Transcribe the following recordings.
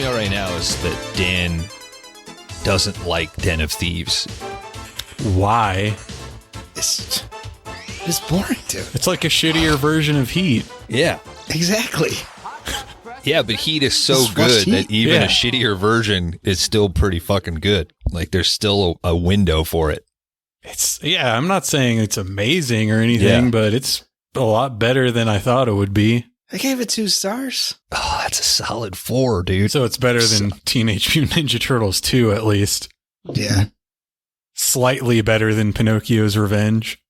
know right now is that Dan doesn't like Den of Thieves. Why? It's boring, dude. It's like a shittier version of Heat. Yeah. Exactly. Yeah, but Heat is so Just watch good that Heat. even Yeah. a shittier version is still pretty fucking good. Like, there's still a window for it. I'm not saying it's amazing or anything, Yeah. but it's a lot better than I thought it would be. I gave it 2 stars. Oh, that's a solid 4, dude. So it's better than Teenage Mutant Ninja Turtles 2, at least. Yeah. Slightly better than Pinocchio's Revenge.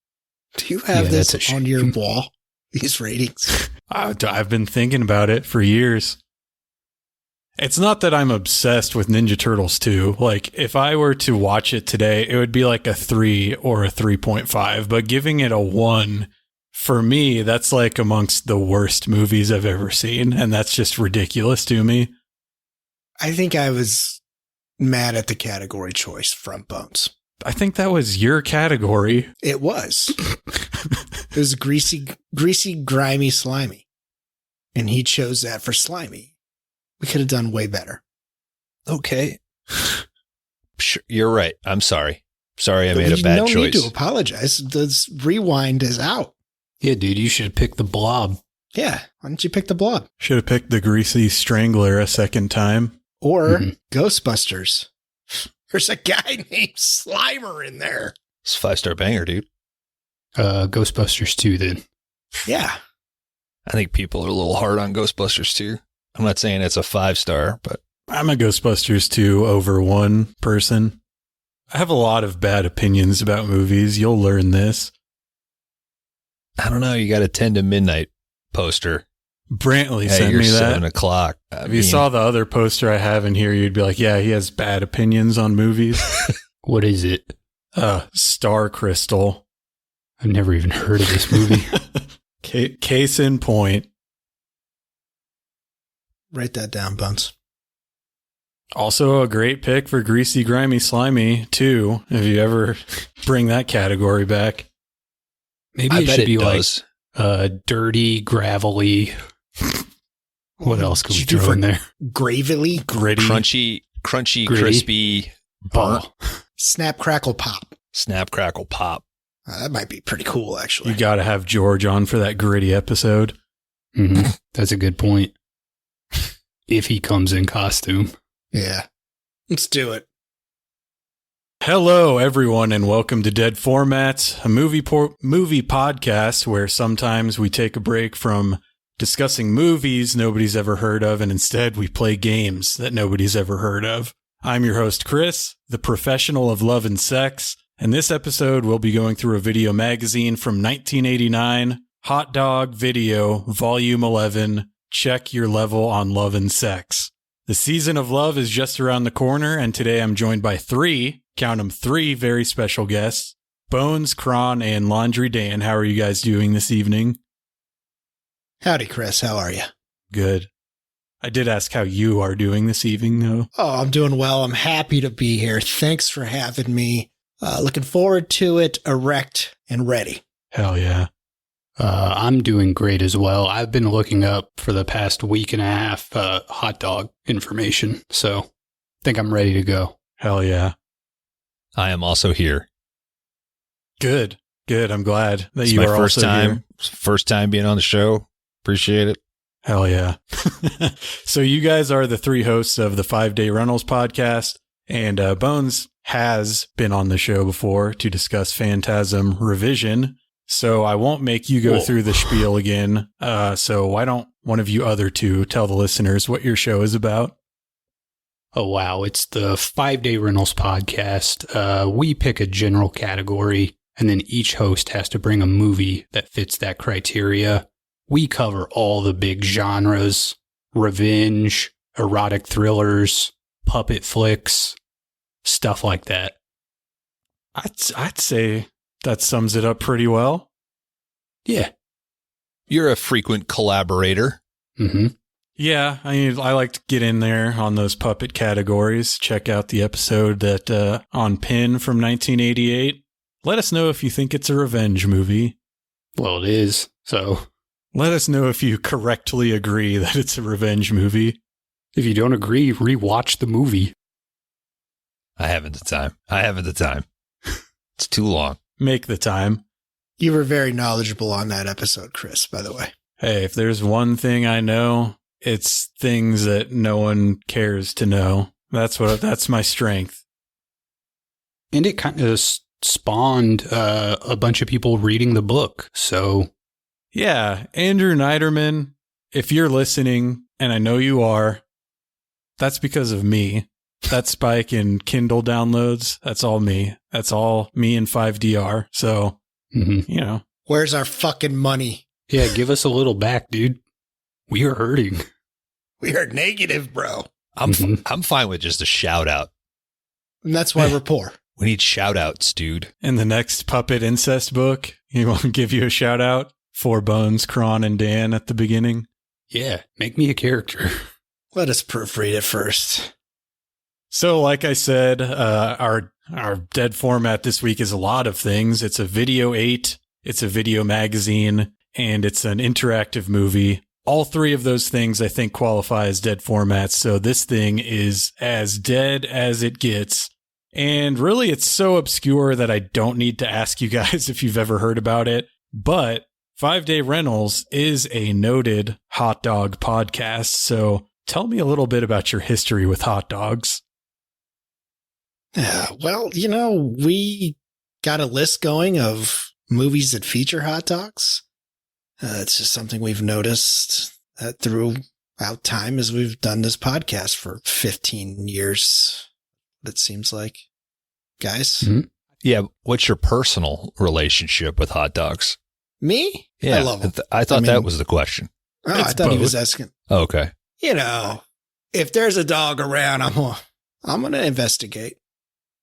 Do you have Yeah, this that's a on your wall? These ratings? I've been thinking about it for years. It's not that I'm obsessed with Ninja Turtles 2. Like, if I were to watch it today, it would be like a 3 or a 3.5. But giving it a 1, for me, that's like amongst the worst movies I've ever seen. And that's just ridiculous to me. I think I was mad at the category choice from Bones. I think that was your category. It was. It was greasy, grimy, slimy. And he chose that for slimy. We could have done way better. Okay. Sure, you're right. I'm sorry. Sorry I made a You bad don't need choice. to apologize. This rewind is out. Yeah, dude, you should pick the Blob. Yeah. Why don't you pick the Blob? Should have picked the Greasy Strangler a second time. Or Mhm. Ghostbusters. There's a guy named Slimer in there. It's a 5-star banger, dude. Ghostbusters 2 then. Yeah. I think people are a little hard on Ghostbusters too. I'm not saying it's a 5-star, but I'm a Ghostbusters 2 over 1 person. I have a lot of bad opinions about movies. You'll learn this. I don't know. You got a 10 to midnight poster. Brantley At sent your me that. 7 o'clock. If you saw the other poster I have in here, you'd be like, yeah, he has bad opinions on movies. What is it? Star Crystal. I've never even heard of this movie. Case in point. Write that down, Bones. Also a great pick for Greasy, Grimy, Slimy, too, if you ever bring that category back. Maybe I it bet should it be does. like dirty, gravelly. What else could we Did you throw do in there? Gravely? Gritty. Crunchy, Gritty. crispy, burnt, Snap, crackle, pop. snap, crackle, pop. That might be pretty cool, actually. You got to have George on for that gritty episode. Mm-hmm. That's a good point. If he comes in costume. Yeah. Let's do it. Hello, everyone, and welcome to Dead Formats, a movie podcast where sometimes we take a break from discussing movies nobody's ever heard of, and instead we play games that nobody's ever heard of. I'm your host, Chris, the professional of love and sex, and this episode we'll be going through a video magazine from 1989, Hot Dog Video, Volume 11, Check Your Level on Love and Sex. The season of love is just around the corner, and today I'm joined by 3 very special guests, Bones, Kron, and Laundry Dan. How are you guys doing this evening? Howdy, Chris. How are you? Good. I did ask how you are doing this evening, though. Oh, I'm doing well. I'm happy to be here. Thanks for having me. Looking forward to it, erect and ready. Hell yeah. I'm doing great as well. I've been looking up for the past week and a half hot dog information, so I think I'm ready to go. Hell yeah. I am also here. Good. Good. I'm glad that It's you my are first also time. here. First time being on the show. Appreciate it. Hell yeah. So you guys are the 3 hosts of the 5-Day Rentals podcast, and Bones has been on the show before to discuss Phantasm Revision. So I won't make you go through the spiel again. So why don't one of you other 2 tell the listeners what your show is about? Oh, wow. It's the 5-Day Rentals podcast. We pick a general category, and then each host has to bring a movie that fits that criteria. We cover all the big genres: revenge, erotic thrillers, puppet flicks, stuff like that. I'd say that sums it up pretty well. Yeah. You're a frequent collaborator. Mm-hmm. Yeah, I mean, I like to get in there on those puppet categories. Check out the episode that on Pin from 1988. Let us know if you think it's a revenge movie. Well, it is. So Let us know if you correctly agree that it's a revenge movie. If you don't agree, rewatch the movie. I haven't the time. It's too long. Make the time. You were very knowledgeable on that episode, Chris, by the way. Hey, if there's one thing I know, it's things that no one cares to know. That's my strength. And it kind of spawned a bunch of people reading the book. So, Yeah, Andrew Niederman, if you're listening, and I know you are, that's because of me. That spike in Kindle downloads, that's all me. That's all me and 5DR. So, you know. Where's our fucking money? yeah, give us a little back, dude. We are hurting. We are negative, bro. I'm fine with just a shout out. And that's why we're poor. We need shout outs, dude. In the next puppet incest book, he won't give you a shout out. 4 Bones, Kron, and Dan at the beginning. Yeah, make me a character. Let us proofread it first. So, like I said, our dead format this week is a lot of things. It's a video 8, it's a video magazine, and it's an interactive movie. All 3 of those things, I think, qualify as dead formats. So this thing is as dead as it gets. And really, it's so obscure that I don't need to ask you guys if you've ever heard about it. But 5 Day Rentals is a noted hot dog podcast. So tell me a little bit about your history with hot dogs. Well, we got a list going of movies that feature hot dogs. It's just something we've noticed throughout time as we've done this podcast for 15 years, it seems like. Guys? Mm-hmm. Yeah. What's your personal relationship with hot dogs? Me? Yeah. I love them. I thought that was the question. Oh, I thought he was asking. Oh, okay. If there's a dog around, I'm going to investigate.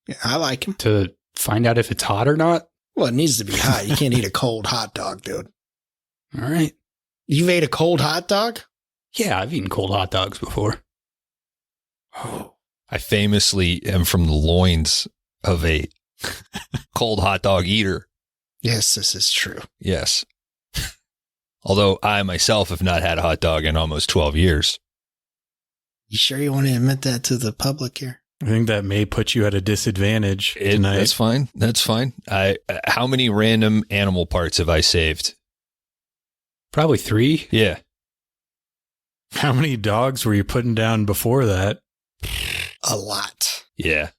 Yeah, I like him. To find out if it's hot or not? Well, it needs to be hot. You can't eat a cold hot dog, dude. All right. You've ate a cold hot dog? Yeah, I've eaten cold hot dogs before. Oh. I famously am from the loins of a cold hot dog eater. Yes, this is true. Yes. Although I myself have not had a hot dog in almost 12 years. You sure you want to admit that to the public here? I think that may put you at a disadvantage tonight. That's fine. That's fine. How many random animal parts have I saved? Probably 3. Yeah. How many dogs were you putting down before that? A lot. Yeah.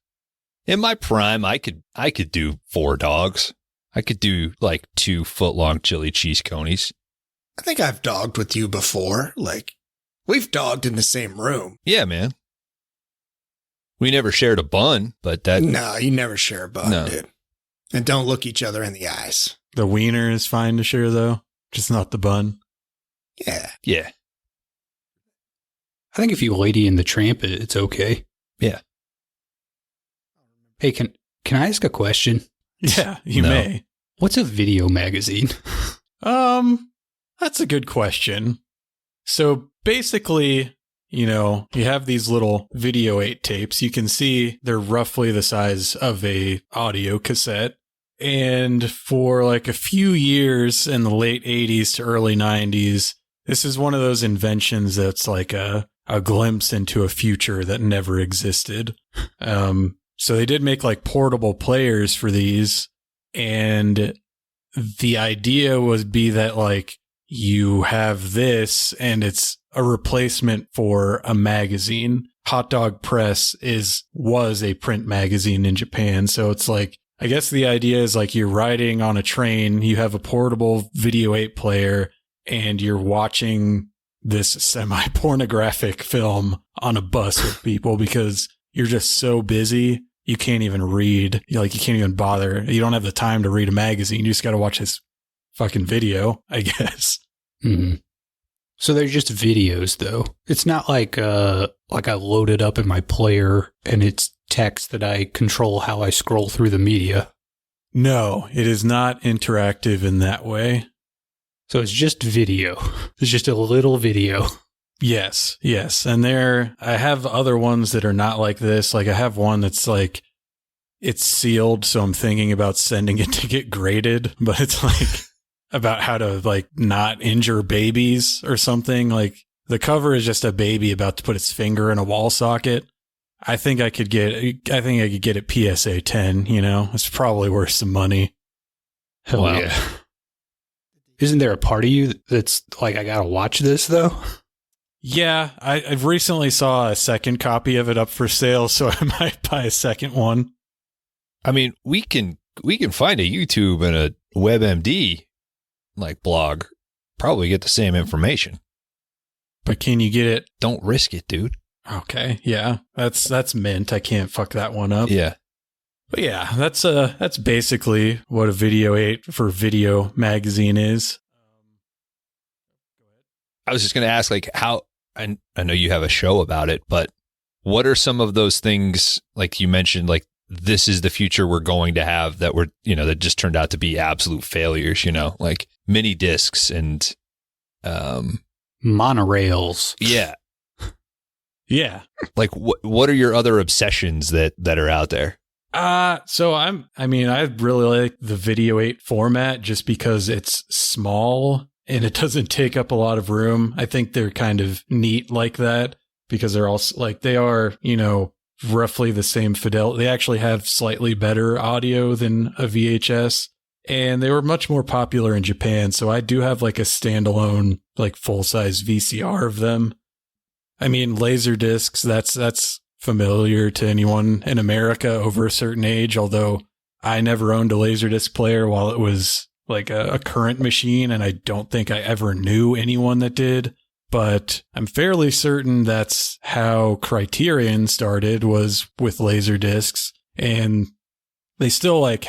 In my prime, I could do 4 dogs. I could do like 2 foot-long chili cheese conies. I think I've dogged with you before. Like, we've dogged in the same room. Yeah, man. We never shared a bun, but that... No, you never share a bun, No. dude. And don't look each other in the eyes. The wiener is fine to share, though, just not the bun. Yeah. Yeah. I think if you Lady in the Tramp it, it's okay. Yeah. Hey, can I ask a question? Yeah, you No. may. What's a video magazine? That's a good question. So basically, you have these little video 8 tapes. You can see they're roughly the size of a audio cassette. And for like a few years in the late 80s to early 90s, this is one of those inventions that's like a glimpse into a future that never existed. So they did make like portable players for these. And the idea would be that like you have this and it's a replacement for a magazine. Hot Dog Press was a print magazine in Japan. So it's like, I guess the idea is like you're riding on a train, you have a portable video 8 player, and you're watching this semi-pornographic film on a bus with people because you're just so busy. You can't even read. You can't even bother. You don't have the time to read a magazine. You just got to watch this fucking video, I guess. Mm-hmm. So they're just videos, though. It's not like I load it up in my player and it's text that I control how I scroll through the media. No, it is not interactive in that way. So it's just video. It's just a little video. Yes. And I have other ones that are not like this. Like I have one that's like, it's sealed. So I'm thinking about sending it to get graded, but it's like about how to like not injure babies or something. Like the cover is just a baby about to put its finger in a wall socket. I think I could get it PSA 10, you know? It's probably worth some money. Hell Wow. yeah. Isn't there a part of you that's like, I gotta watch this though? Yeah, I recently saw a second copy of it up for sale, so I might buy a second one. I mean, we can find a YouTube and a WebMD like blog, probably get the same information. But can you get it? Don't risk it, dude. Okay, yeah, that's mint. I can't fuck that one up. Yeah. But yeah, that's basically what a Video 8 for Video magazine is. I was just going to ask, like, how, I know you have a show about it, but what are some of those things, like you mentioned, like, this is the future we're going to have that were, you know, that just turned out to be absolute failures, you know, like mini discs and, Monorails. yeah. Yeah. Like, what are your other obsessions that are out there? So I really like the Video 8 format just because it's small and it doesn't take up a lot of room. I think they're kind of neat like that because they're also like, they are, you know, roughly the same fidelity. They actually have slightly better audio than a VHS, and they were much more popular in Japan. So I do have like a standalone, like full-size VCR of them. I mean, laser discs, that's familiar to anyone in America over a certain age, although I never owned a Laserdisc player while it was like a current machine, and I don't think I ever knew anyone that did. But I'm fairly certain that's how Criterion started, was with Laserdiscs, and they still like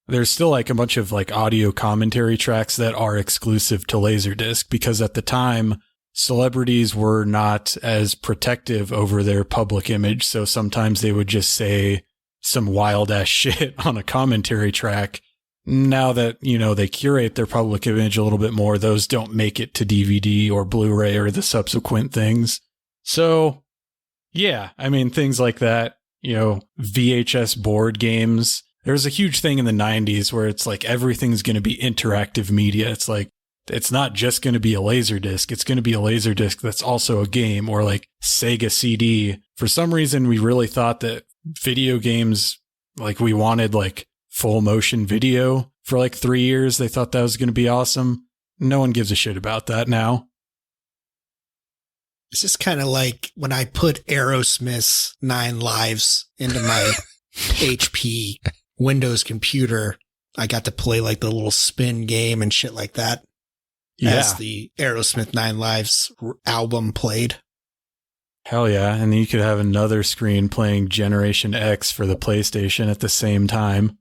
there's still like a bunch of like audio commentary tracks that are exclusive to Laserdisc, because at the time, celebrities were not as protective over their public image. So sometimes they would just say some wild ass shit on a commentary track. Now that, you know, they curate their public image a little bit more, those don't make it to DVD or Blu-ray or the subsequent things. So yeah, I mean, things like that, you know, VHS board games. There was a huge thing in the 90s where it's like everything's going to be interactive media. It's like, it's not just going to be a Laserdisc. It's going to be a Laserdisc that's also a game, or like Sega CD. For some reason, we really thought that video games, like we wanted like full motion video for like 3 years. They thought that was going to be awesome. No one gives a shit about that now. It's just kind of like when I put Aerosmith's 9 Lives into my HP Windows computer, I got to play like the little spin game and shit like that. Yeah. As the Aerosmith 9 Lives album played. Hell yeah. And then you could have another screen playing Generation X for the PlayStation at the same time.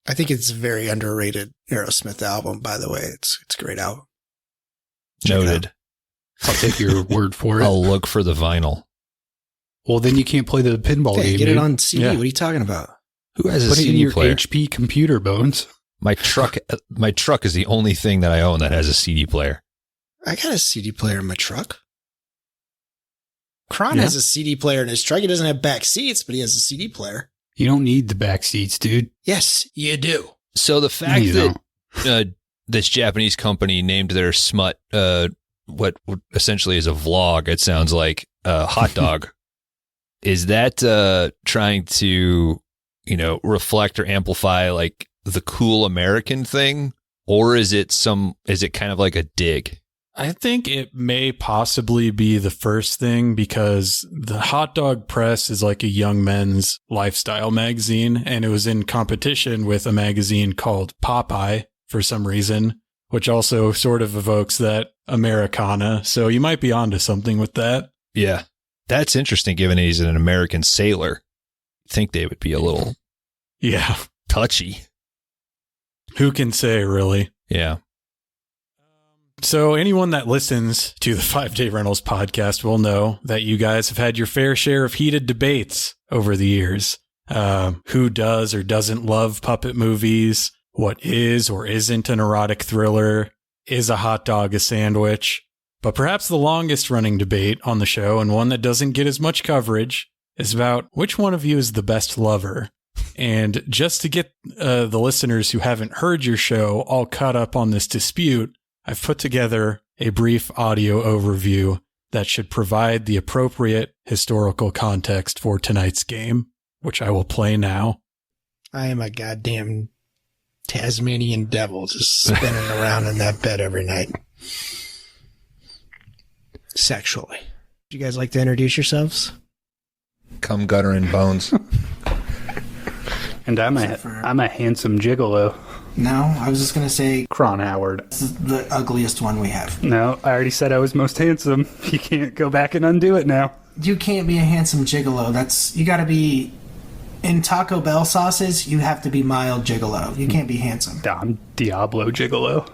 I think it's a very underrated Aerosmith album, by the way. It's a great album. Check it Noted. out. I'll take your word for it. I'll look for the vinyl. Well, then you can't play the pinball Hey, game. get it dude. on CD. Yeah. What are you talking about? Who has a Put it in CD your player? HP computer, Bones. My truck is the only thing that I own that has a CD player. I got a CD player in my truck. Kron Yeah. has a CD player in his truck. He doesn't have back seats, but he has a CD player. You don't need the back seats, dude. Yes, you do. So the fact You that don't. this Japanese company named their smut what essentially is a vlog, it sounds like, hot dog, is that trying to, you know, reflect or amplify like the cool American thing, or is it kind of like a dig? I think it may possibly be the first thing, because the Hot Dog Press is like a young men's lifestyle magazine, and it was in competition with a magazine called Popeye for some reason, which also sort of evokes that Americana. So you might be onto something with that. Yeah, that's interesting. Given he's an American sailor, I think they would be a little Yeah. touchy. Who can say, really? Yeah. So anyone that listens to the 5 Day Rentals podcast will know that you guys have had your fair share of heated debates over the years. Who does or doesn't love puppet movies? What is or isn't an erotic thriller? Is a hot dog a sandwich? But perhaps the longest running debate on the show, and one that doesn't get as much coverage, is about which one of you is the best lover. And just to get the listeners who haven't heard your show all caught up on this dispute, I've put together a brief audio overview that should provide the appropriate historical context for tonight's game, which I will play now. I am a goddamn Tasmanian devil just spinning around in that bed every night. Sexually. Would you guys like to introduce yourselves? Cum, gutter, and bones. And I'm a handsome gigolo. No, I was just going to say Cron Howard. this is the ugliest one we have. No, I already said I was most handsome. You can't go back and undo it now. You can't be a handsome gigolo. You got to be in Taco Bell sauces. You have to be mild gigolo. You can't be handsome. I'm Diablo gigolo.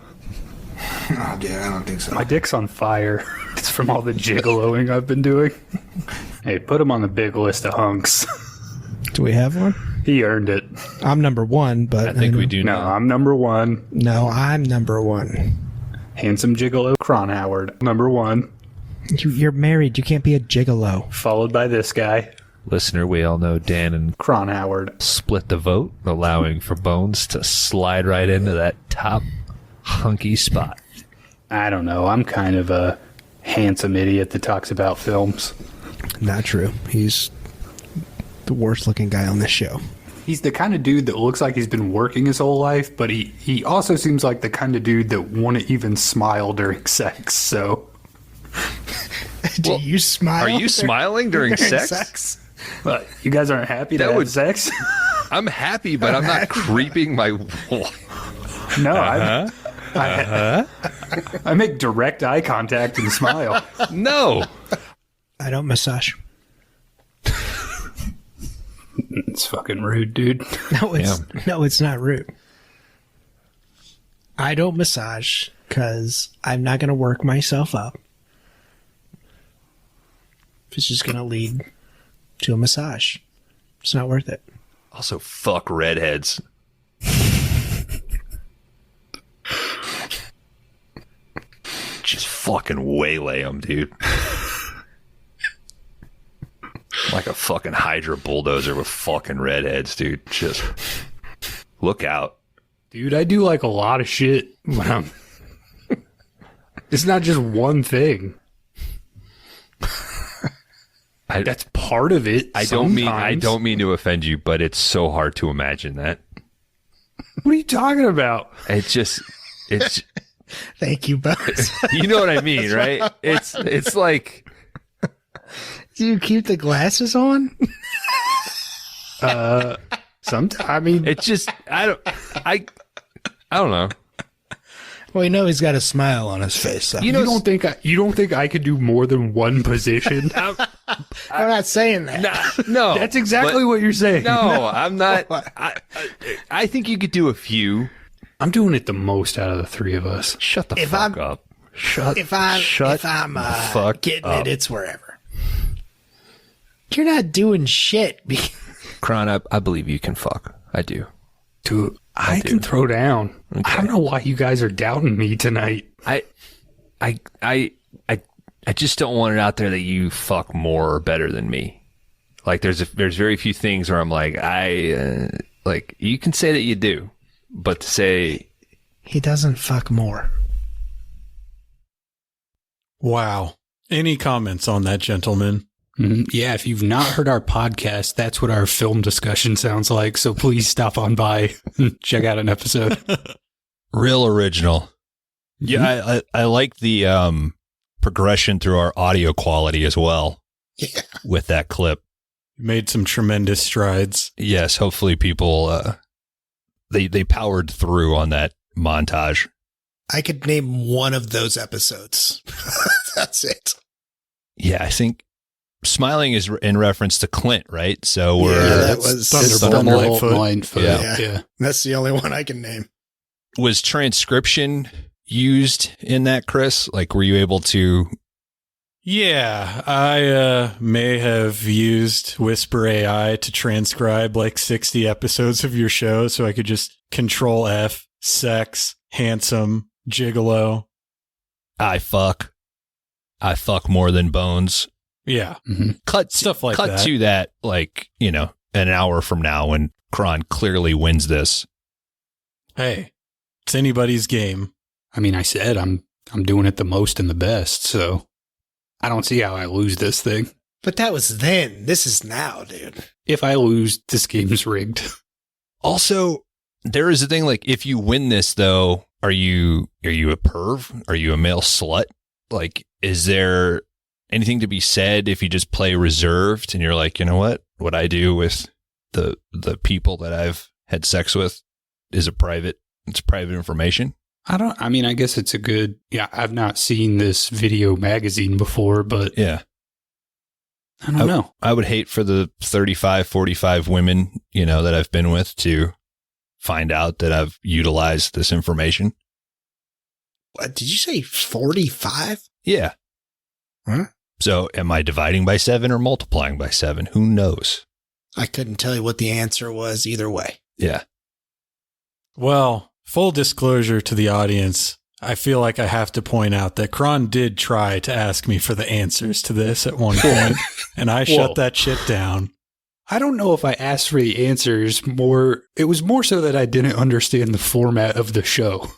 Oh, dude, I don't think so. My dick's on fire. It's from all the gigoloing I've been doing. Hey, put him on the big list of hunks. Do we have one? He earned it. I'm number one, but I think we do No, now. I'm number one. No, I'm number one. Handsome gigolo Cron Howard. Number one. You're married. You can't be a gigolo. Followed by this guy, Listener, we all know Dan and Cron Howard. split the vote, allowing for Bones to slide right into that top hunky spot. I don't know. I'm kind of a handsome idiot that talks about films. Not true. He's the worst looking guy on this show. He's the kind of dude that looks like he's been working his whole life, but he also seems like the kind of dude that wouldn't even smile during sex, so... Do you smile? Are you smiling during sex? But you guys aren't happy to That have would- sex? I'm happy, but I'm not creeping my... No, I make direct eye contact and smile. No. I don't massage. It's fucking rude, dude. No, it's not rude. I don't massage because I'm not going to work myself up. If it's just going to lead to a massage, it's not worth it. Also, fuck redheads. Just fucking waylay them, dude. Like a fucking Hydra bulldozer with fucking redheads, dude. Just look out. Dude, I do like a lot of shit when I'm... It's not just one thing. That's part of it. I don't mean to offend you, but it's so hard to imagine that. What are you talking about? It's Thank you, Bones. you know what I mean, right? It's like Do you keep the glasses on? Sometimes, I mean, it just I don't know. Well, you know he's got a smile on his face. So. you don't think I could do more than one position? I'm not saying that. No, That's exactly what you're saying. No, I'm not. I think you could do a few. I'm doing it the most out of the three of us. Shut the If fuck I'm- up. Shut If I'm fuck getting up. it, it's wherever. You're not doing shit. Kron, I believe you can fuck. I do. Dude, I can throw down. I don't know why you guys are doubting me tonight. I just don't want it out there that you fuck more or better than me. Like there's very few things where I'm like like you can say that you do, but to say He doesn't fuck more. Wow. Any comments on that, gentleman? Yeah, if you've not heard our podcast, that's what our film discussion sounds like. So please stop on by and check out an episode. real original. Yeah, I like the progression through our audio quality as well. Yeah. With that clip. Made some tremendous strides. Yes, hopefully people they powered through on that montage. I could name one of those episodes. That's it. Yeah, I think smiling is in reference to Clint, right? So we're that was Thunderbolt Lightfoot. Yeah. That's the only one I can name. was transcription used in that, Chris? Like, were you able to? Yeah, I may have used Whisper AI to transcribe like 60 episodes of your show, so I could just control F, sex, handsome, gigolo. I fuck more than Bones. Yeah, Cut stuff like cut that. to that, like, you know, an hour from now when Kron clearly wins this. Hey, it's anybody's game. I mean, I said I'm doing it the most and the best, so I don't see how I lose this thing. But that was then. This is now, dude. If I lose, this game's rigged. Also, there is a thing like if you win this though, are you a perv? Are you a male slut? Like, is there anything to be said if you just play reserved and you're like, you know what I do with the people that I've had sex with is private information? I guess it's a good, I've not seen this video magazine before, but Yeah. I don't know. I would hate for the 35, 45 women, that I've been with to find out that I've utilized this information. What did you say? 45? Yeah. Huh? So am I dividing by 7 or multiplying by 7? Who knows? I couldn't tell you what the answer was either way. Yeah. Well, full disclosure to the audience, I feel like I have to point out that Kron did try to ask me for the answers to this at one point, and I shut that shit down. I don't know if I asked for the answers more. It was more so that I didn't understand the format of the show.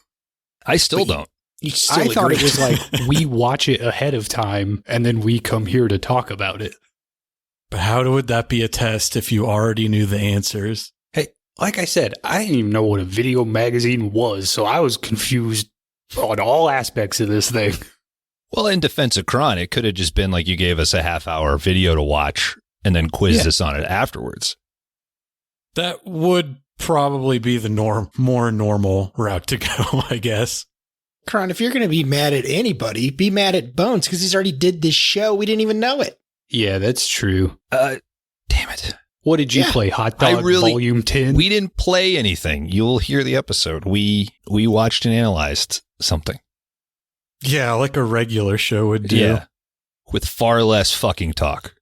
I still don't. You still I thought it agreed. was like we watch it ahead of time and then we come here to talk about it. But how would that be a test if you already knew the answers? Hey, like I said, I didn't even know what a video magazine was, so I was confused on all aspects of this thing. Well, in defense of Kron, it could have just been like you gave us a half-hour video to watch and then quizzed us on it afterwards. That would probably be the more normal route to go, I guess. Kron, if you're going to be mad at anybody, be mad at Bones because he's already did this show. We didn't even know it. Yeah, that's true. Damn it. What did you Yeah. play? Hot Dog Volume 10? We didn't play anything. You'll hear the episode. We watched and analyzed something. Yeah, like a regular show would do. Yeah. With far less fucking talk.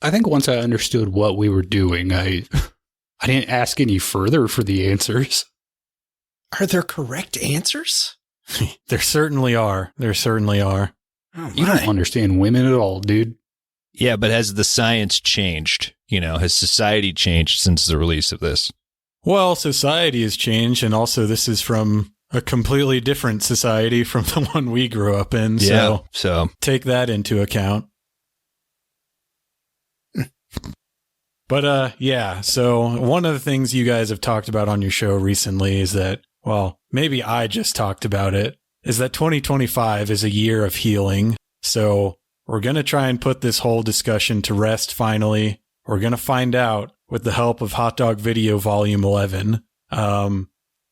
I think once I understood what we were doing, I didn't ask any further for the answers. Are there correct answers? There certainly are. Oh, You don't understand women at all, dude. Yeah, but has the science changed? Has society changed since the release of this? Well, society has changed, and also this is from a completely different society from the one we grew up in. Yeah. So So take that into account. But yeah, so one of the things you guys have talked about on your show recently is that, well, maybe I just talked about it, is that 2025 is a year of healing. So we're going to try and put this whole discussion to rest finally. We're going to find out with the help of Hot Dog Video Volume 11. A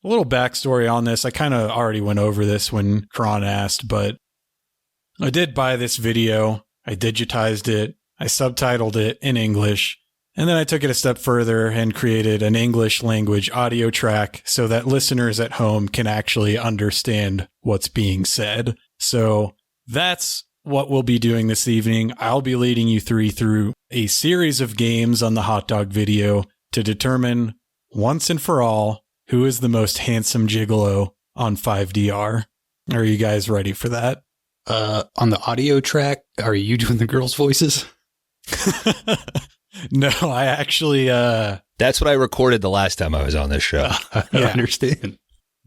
little backstory on this. I kind of already went over this when Kron asked, but I did buy this video. I digitized it. I subtitled it in English. And then I took it a step further and created an English language audio track so that listeners at home can actually understand what's being said. So that's what we'll be doing this evening. I'll be leading you through a series of games on the Hot Dog Video to determine once and for all who is the most handsome gigolo on 5DR. Are you guys ready for that? On the audio track, are you doing the girls' voices? No, I actually, that's what I recorded the last time I was on this show. I Yeah. understand.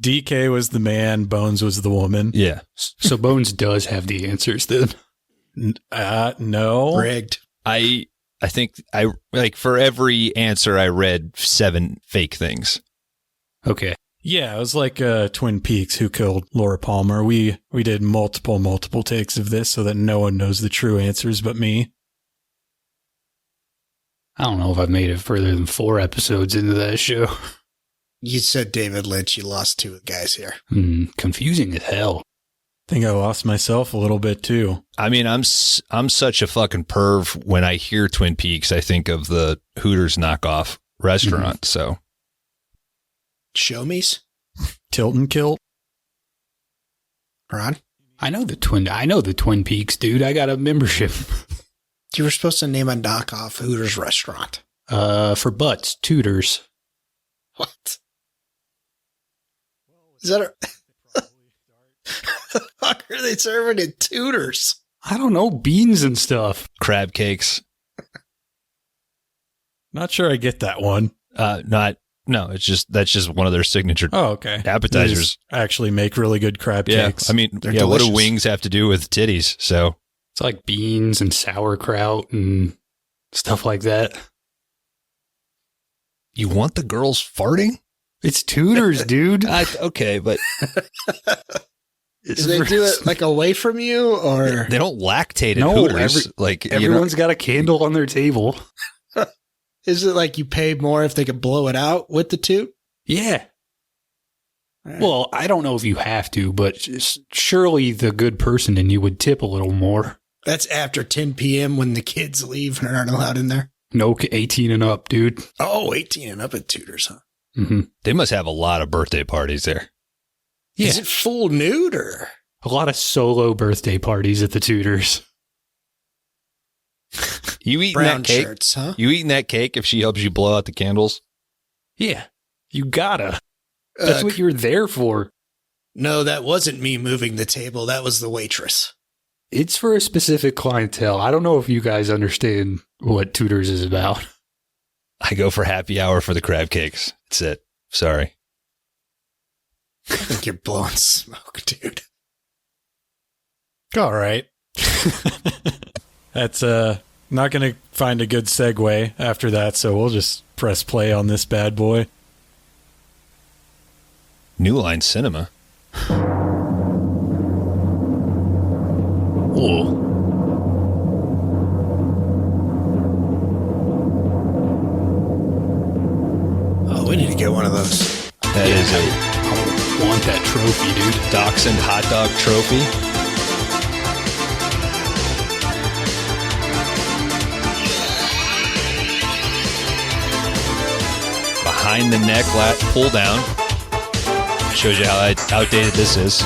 DK was the man, Bones was the woman. Yeah. So Bones does have the answers then. No. Rigged. I think I like for every answer I read 7 fake things. Okay. Yeah, it was like Twin Peaks, Who Killed Laura Palmer. We did multiple takes of this so that no one knows the true answers but me. I don't know if I've made it further than 4 episodes into that show. You said David Lynch. You lost 2 guys here. Confusing as hell. I think I lost myself a little bit too. I mean, I'm such a fucking perv. When I hear Twin Peaks, I think of the Hooters knockoff restaurant. So Show me's? Tilton Kilt. Ron? I know the Twin Peaks, dude. I got a membership. You were supposed to name a knockoff Hooters restaurant. For butts, tutors. What? Is that a... the fuck are they serving at Tutors? I don't know, beans and stuff. crab cakes, Not sure I get that one. not No, that's just one of their signature Oh, okay. appetizers. They just actually make really good crab Yeah, cakes. I mean, They're what do delicious. wings have to do with titties? So It's like beans and sauerkraut and stuff like that. you want the girls farting? It's Tudors, dude. Okay, but Do they do it like away from you, or they don't lactate at No, Hooters. Like Everyone's got a candle on their table. is it like you pay more if they could blow it out with the toot? Yeah. Well, I don't know if you have to, but surely the good person in you would tip a little more. That's after 10 p.m. when the kids leave and aren't allowed in there. No, 18 and up, dude. Oh, 18 and up at Tudors, huh? Mm-hmm. they must have a lot of birthday parties there. Yeah. Is it full nude or? A lot of solo birthday parties at the Tudors. You eating Brown that cake? shirts, huh? You eating that cake if she helps you blow out the candles? Yeah. You gotta. That's what you're there for. No, that wasn't me moving the table. That was the waitress. It's for a specific clientele. I don't know if you guys understand what Tudors is about. I go for happy hour for the crab cakes. That's it. Sorry. I think you're blowing smoke, dude. All right. That's not going to find a good segue after that, so we'll just press play on this bad boy. New Line Cinema. Whoa. Oh, we need to get one of those. That is a I want that trophy, dude. Dachshund hot dog trophy. Behind the neck pull down. Shows you how outdated this is.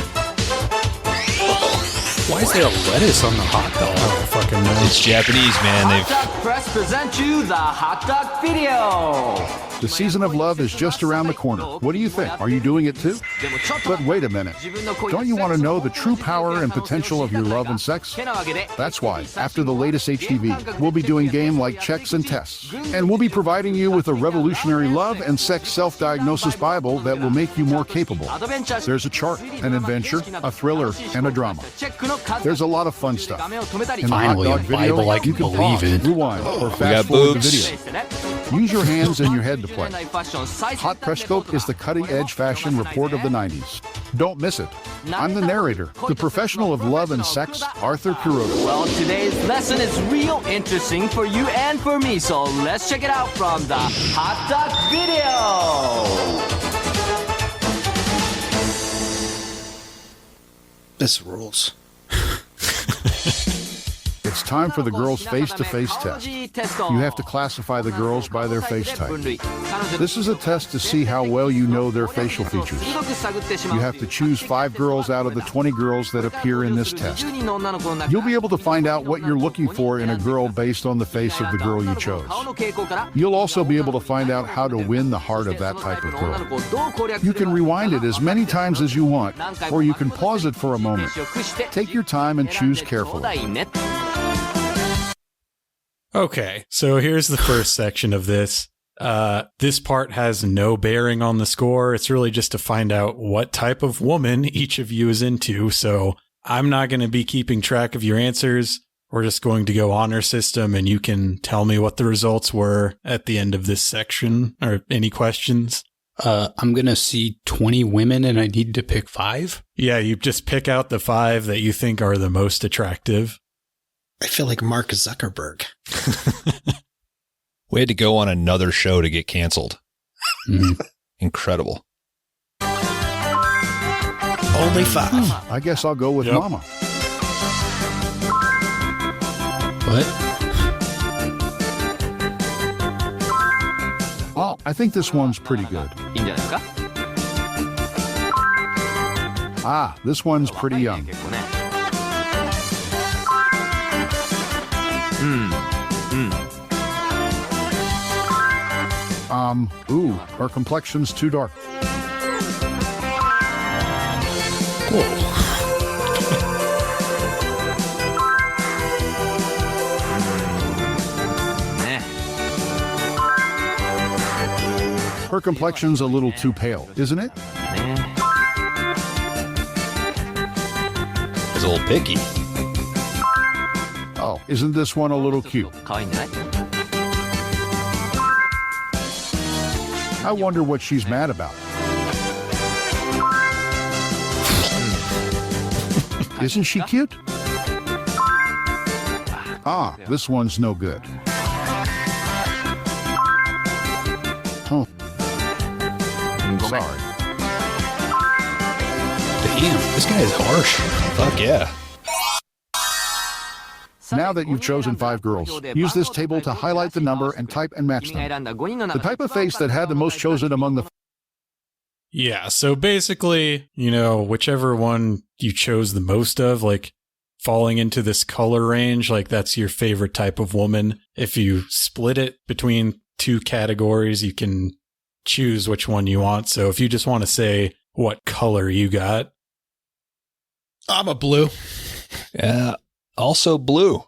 Why is there a lettuce on the hot I dog? don't fucking know. It's Japanese, man. Hot Dog Press presents you the Hot Dog Video. The season of love is just around the corner. What do you think? Are you doing it too? But wait a minute. Don't you want to know the true power and potential of your love and sex? That's why, after the latest HTV, we'll be doing game like checks and tests. And we'll be providing you with a revolutionary love and sex self-diagnosis Bible that will make you more capable. There's a chart, an adventure, a thriller, and a drama. There's a lot of fun stuff. In the Finally, hot a dog video, Bible I can you can believe pause, in. rewind, or got fast forward the boobs. video. Use your hands and your head to play. Hot Press Scope is the cutting-edge fashion report of the 90s. Don't miss it. I'm the narrator, the professional of love and sex, Arthur Kuroda. Well, today's lesson is real interesting for you and for me, so let's check it out from the Hot Dog Video. This rules. It's time for the girls' face-to-face test. You have to classify the girls by their face type. This is a test to see how well you know their facial features. You have to choose 5 girls out of the 20 girls that appear in this test. You'll be able to find out what you're looking for in a girl based on the face of the girl you chose. You'll also be able to find out how to win the heart of that type of girl. You can rewind it as many times as you want, or you can pause it for a moment. Take your time and choose carefully. Okay, so here's the first section of this. This part has no bearing on the score. It's really just to find out what type of woman each of you is into. So I'm not going to be keeping track of your answers. We're just going to go honor system, and you can tell me what the results were at the end of this section, or any questions. I'm going to see 20 women and I need to pick 5. Yeah, you just pick out the 5 that you think are the most attractive. I feel like Mark Zuckerberg. We had to go on another show to get canceled. Mhm. Incredible. Only 5. I guess I'll go with Yep. Mama. What? Oh, I think this one's pretty good. Ah, this one's pretty young. Ooh, her complexion's too dark. Her complexion's a little too pale, isn't it? It's a little picky. Oh, isn't this one a little cute? I wonder what she's mad about. Isn't she cute? Ah, this one's no good. Oh. Sorry. Damn, this guy is harsh. Fuck yeah. Now that you've chosen 5 girls, use this table to highlight the number and type and match them. The type of face that had the most chosen among the... Yeah, so basically, whichever one you chose the most of, like falling into this color range, like that's your favorite type of woman. If you split it between 2 categories, you can choose which one you want. So if you just want to say what color you got. I'm a blue. Yeah. Also blue.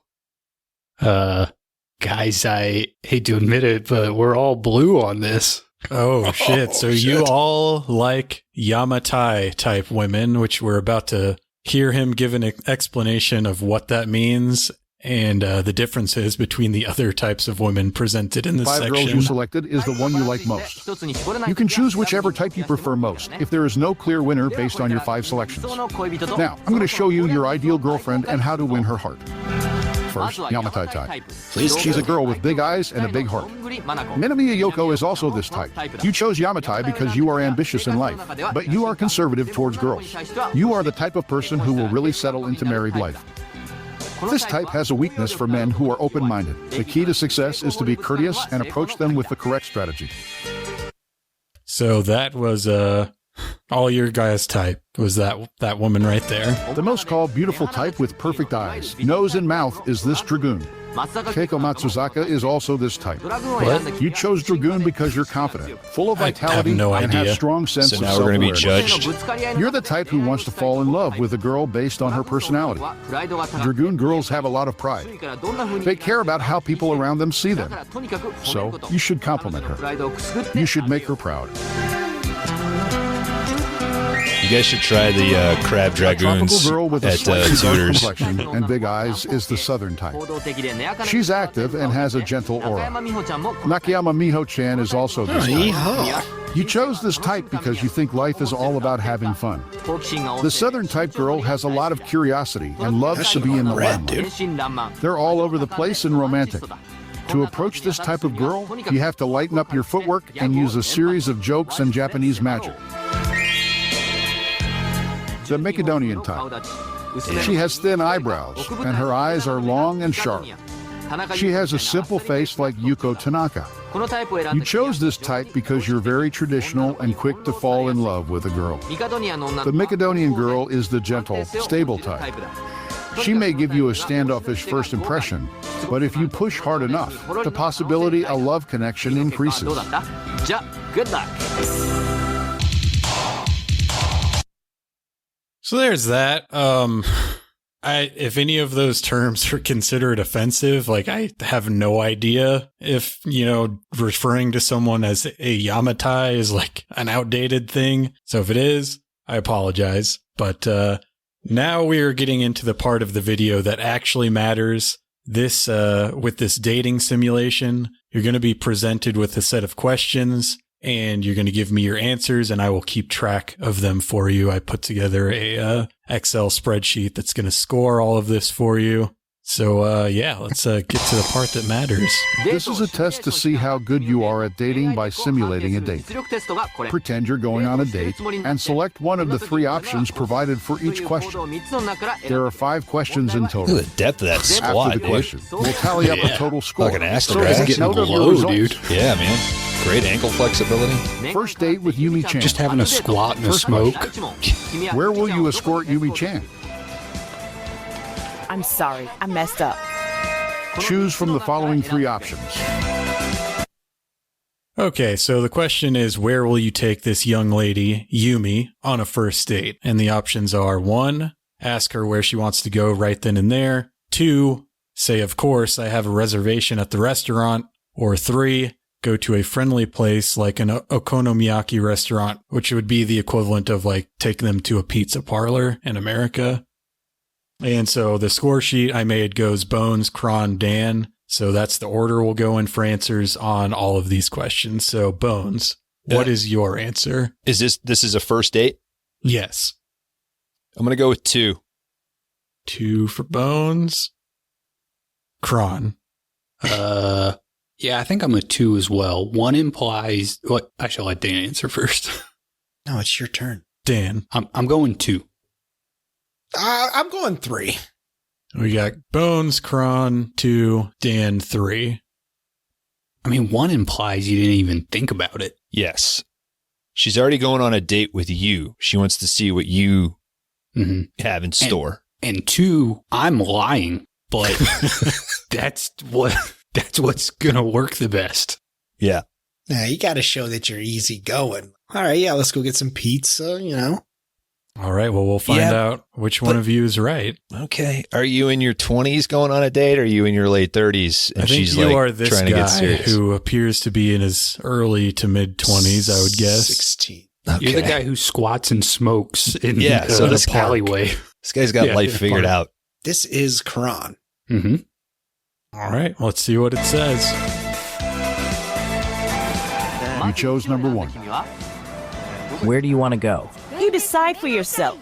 Guys, I hate to admit it, but we're all blue on this. Oh, shit. So you all like Yamatai type women, which we're about to hear him give an explanation of what that means and the differences between the other types of women presented in this 5 section. girls you selected is the one you like most. You can choose whichever type you prefer most if there is no clear winner based on your 5 selections. Now, I'm going to show you your ideal girlfriend and how to win her heart. First, Yamatai type. She's a girl with big eyes and a big heart. Minamiya Yoko is also this type. You chose Yamatai because you are ambitious in life, but you are conservative towards girls. You are the type of person who will really settle into married life. This type has a weakness for men who are open-minded. The key to success is to be courteous and approach them with the correct strategy. So that was all your guys' type was that woman right there. The most called beautiful type with perfect eyes, nose and mouth is this Dragoon. Keiko Matsuzaka is also this type. What? You chose Dragoon because you're confident, full of I have vitality, no and idea. have strong sense So of now we're going to be self-awareness. judged. You're the type who wants to fall in love with a girl based on her personality. Dragoon girls have a lot of pride. They care about how people around them see them. So you should compliment her. You should make her proud. You guys should try the crab dragoons Tropical girl with a at slightly dark Tutors. complexion and big eyes is the southern type. She's active and has a gentle aura. Nakayama Miho-chan is also this type. Yeehaw. You chose this type because you think life is all about having fun. The southern type girl has a lot of curiosity and loves to be in the limelight. They're all over the place and romantic. To approach this type of girl, you have to lighten up your footwork and use a series of jokes and Japanese magic. The Macedonian type. She has thin eyebrows, and her eyes are long and sharp. She has a simple face like Yuko Tanaka. You chose this type because you're very traditional and quick to fall in love with a girl. The Macedonian girl is the gentle, stable type. She may give you a standoffish first impression, but if you push hard enough, the possibility a love connection increases. Good luck. So there's that. If any of those terms are considered offensive, like I have no idea if, referring to someone as a Yamatai is like an outdated thing. So if it is, I apologize. But now we are getting into the part of the video that actually matters. This, with this dating simulation, you're going to be presented with a set of questions. And you're going to give me your answers, and I will keep track of them for you. I put together a Excel spreadsheet that's going to score all of this for you. So, let's get to the part that matters. This is a test to see how good you are at dating by simulating a date. Pretend you're going on a date and select one of the 3 options provided for each question. There are 5 questions in total. Look at the depth of that squat, After the question, we'll tally up a total score. Fucking ass to So grass. take Getting note of your low, results. dude. Yeah, man. Great ankle flexibility. First date with Yumi Chan. Just having a squat and a smoke. Where will you escort Yumi Chan? I'm sorry, I messed up. Choose from the following 3 options. Okay, so the question is, where will you take this young lady, Yumi, on a first date? And the options are 1, ask her where she wants to go right then and there. 2, say, of course, I have a reservation at the restaurant. Or 3, go to a friendly place like an okonomiyaki restaurant, which would be the equivalent of like taking them to a pizza parlor in America. And so the score sheet I made goes Bones, Kron, Dan. So that's the order we'll go in for answers on all of these questions. So Bones, what is your answer? Is this is a first date? Yes. I'm going to go with 2. 2 for Bones. Kron. Yeah, I think I'm a 2 as well. 1 implies what? I shall let Dan answer first. No, it's your turn. Dan. I'm going 2. I'm going 3. We got Bones, Kron, 2, Dan, 3. I mean, 1 implies you didn't even think about it. Yes. She's already going on a date with you. She wants to see what you have in store. And 2, I'm lying, but that's what's gonna work the best. Yeah. Now you got to show that you're easygoing. All right, yeah, let's go get some pizza. All right, well, we'll find out which one of you is right. Okay. Are you in your 20s going on a date, or are you in your late 30s? And I think she's you like are this trying to get serious. guy who appears to be in his early to mid 20s, I would guess. 16. Okay. You're the guy who squats and smokes in so the this alleyway. This guy's got life figured out. This is Kron. Mm-hmm. All right, let's see what it says. You chose number 1. Where do you want to go? You decide for yourself.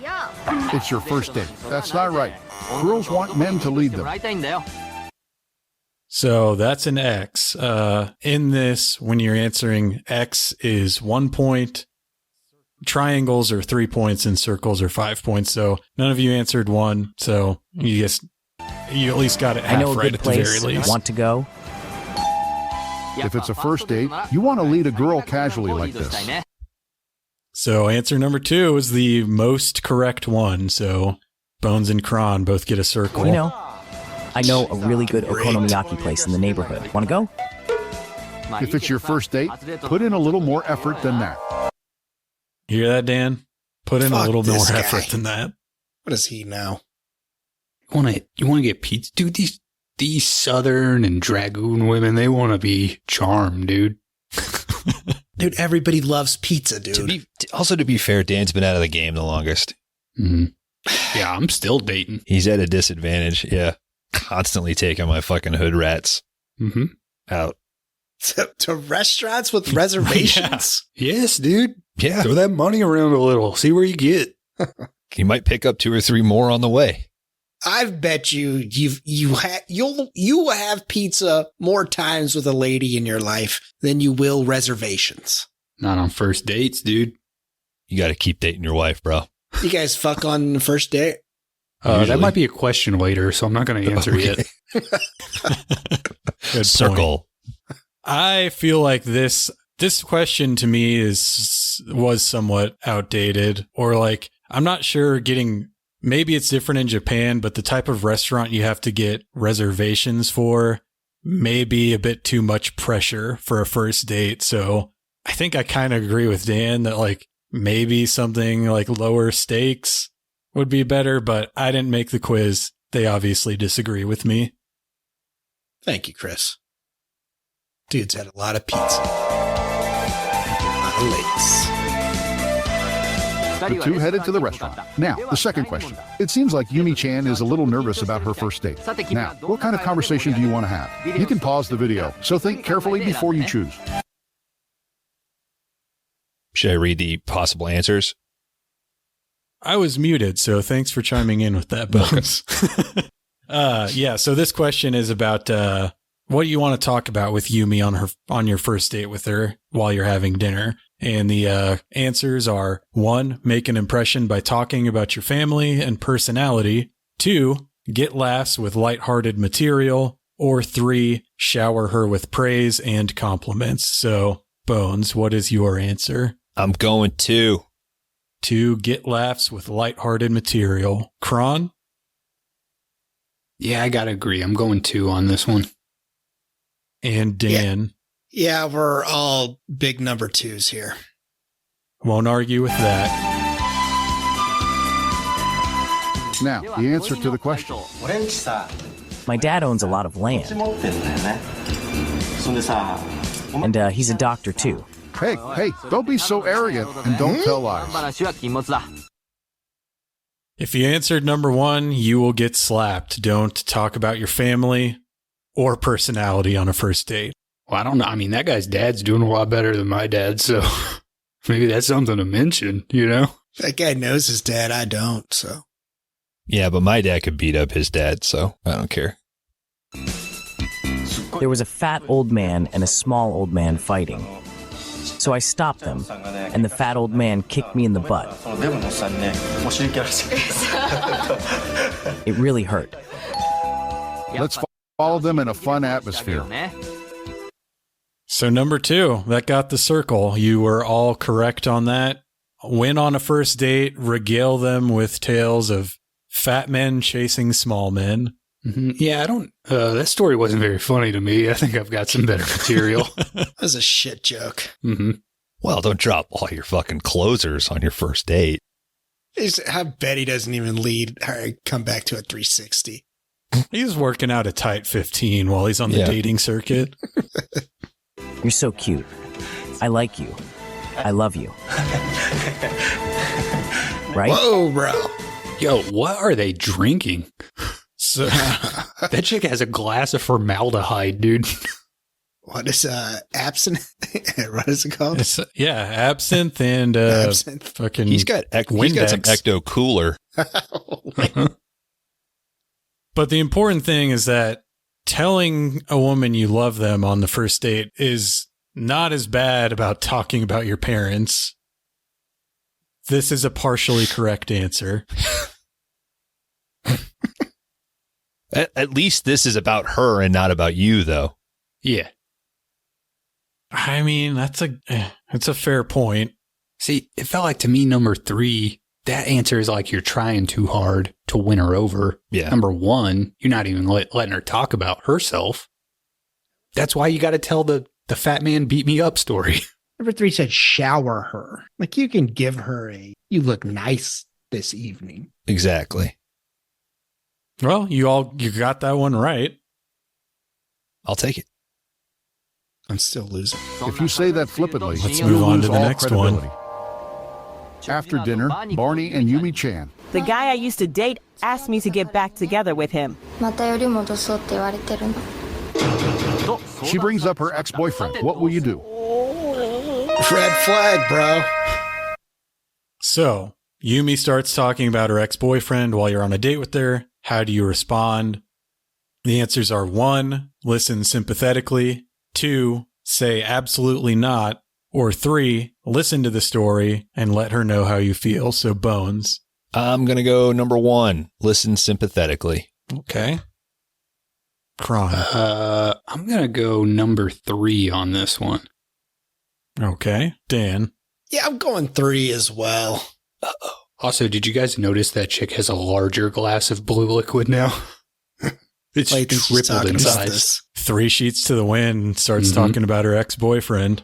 It's your first date. That's not right. Girls want men to lead them. So that's an X. In this, when you're answering, X is 1 point. Triangles are 3 points and circles are 5 points. So none of you answered 1. So you at least got it half I know a right good at the place. very least. Want to go? If it's a first date, you want to lead a girl casually like this. So answer number 2 is the most correct one. So Bones and Kron both get a circle. I know a really good okonomiyaki place in the neighborhood. Want to go? If it's your first date, put in a little more effort than that. Hear that, Dan? Put in a Fuck little more this guy. effort than that. What does he know? You want to get pizza, dude? These Southern and Dragoon women, they want to be charmed, dude. Dude, everybody loves pizza, dude. To be fair, Dan's been out of the game the longest. Mm-hmm. Yeah, I'm still dating. He's at a disadvantage. Yeah. Constantly taking my fucking hood rats out. To restaurants with reservations? Yes, dude. Yeah. Throw that money around a little. See where you get. You might pick up 2 or 3 more on the way. I bet you'll have pizza more times with a lady in your life than you will reservations. Not on first dates, dude. You got to keep dating your wife, bro. You guys fuck on the first date? That might be a question later, so I'm not going to answer yet. Good Circle. point. I feel like this question to me was somewhat outdated, or like I'm not sure maybe it's different in Japan, but the type of restaurant you have to get reservations for may be a bit too much pressure for a first date. So I think I kind of agree with Dan that like maybe something like lower stakes would be better, but I didn't make the quiz. They obviously disagree with me. Thank you, Chris. Dude's had a lot of pizza. A lot of lakes. The 2 headed to the restaurant. Now, the second question. It seems like Yumi-chan is a little nervous about her first date. Now, what kind of conversation do you want to have? You can pause the video, so think carefully before you choose. Should I read the possible answers? I was muted, so thanks for chiming in with that, Bones. So this question is about what you want to talk about with Yumi on your first date with her while you're having dinner. And the answers are 1, make an impression by talking about your family and personality. 2, get laughs with lighthearted material. Or 3, shower her with praise and compliments. So, Bones, what is your answer? I'm going 2. 2, get laughs with lighthearted material. Kron? Yeah, I got to agree. I'm going 2 on this one. And Dan? Yeah, we're all big number 2s here. Won't argue with that. Now, the answer to the question. My dad owns a lot of land. And he's a doctor, too. Hey, don't be so arrogant and don't tell lies. If you answered number 1, you will get slapped. Don't talk about your family or personality on a first date. Well, I don't know. I mean, that guy's dad's doing a lot better than my dad, so maybe that's something to mention, you know? That guy knows his dad. I don't, so. Yeah, but my dad could beat up his dad, so I don't care. There was a fat old man and a small old man fighting. So I stopped them, and the fat old man kicked me in the butt. It really hurt. Let's follow them in a fun atmosphere. So number 2, that got the circle. You were all correct on that. When on a first date, regale them with tales of fat men chasing small men. Mm-hmm. Yeah, I don't. That story wasn't very funny to me. I think I've got some better material. That was a shit joke. Mm-hmm. Well, don't drop all your fucking closers on your first date. I bet he doesn't even lead or come back to a 360. He's working out a tight 15 while he's on the dating circuit. You're so cute. I like you. I love you. Right? Whoa, bro. Yo, what are they drinking? So that chick has a glass of formaldehyde, dude. What is absinthe? What is it called? Absinthe and absinthe. Fucking. He's got some Ecto Cooler. But the important thing is that telling a woman you love them on the first date is not as bad about talking about your parents. This is a partially correct answer. At least this is about her and not about you, though. Yeah. I mean, that's a fair point. See, it felt like to me, number 3, that answer is like you're trying too hard to win her over. Yeah. Number 1, you're not even letting her talk about herself. That's why you got to tell the fat man beat me up story. Number 3 said shower her. Like you can give her you look nice this evening. Exactly. Well, you got that one right. I'll take it. I'm still losing. If you say that flippantly, Let's move on to the next one. After dinner, Barney and Yumi-chan. The guy I used to date asked me to get back together with him. She brings up her ex-boyfriend. What will you do? Red flag, bro. So, Yumi starts talking about her ex-boyfriend while you're on a date with her. How do you respond? The answers are 1, listen sympathetically. 2, say absolutely not. Or 3, listen to the story and let her know how you feel. So, Bones. I'm going to go number 1, listen sympathetically. Okay. Kron. I'm going to go number 3 on this one. Okay. Dan. Yeah, I'm going 3 as well. Uh-oh. Also, did you guys notice that chick has a larger glass of blue liquid now? It's tripled in size. 3 sheets to the wind, starts talking about her ex-boyfriend.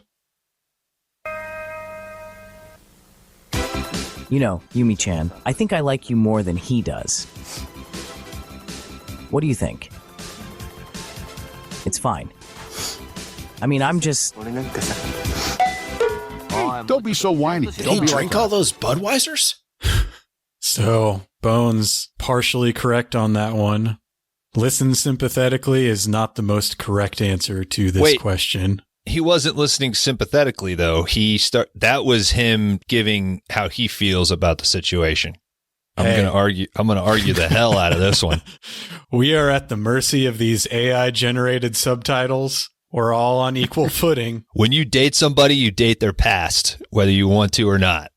You know, Yumi-chan, I think I like you more than he does. What do you think? It's fine. I mean, I'm just... Hey, don't be so whiny. Did he drink all those Budweisers? So, Bones, partially correct on that one. Listen sympathetically is not the most correct answer to this question. He wasn't listening sympathetically, though. That was him giving how he feels about the situation. I'm going to argue the hell out of this one. We are at the mercy of these AI-generated subtitles. We're all on equal footing. When you date somebody, you date their past, whether you want to or not.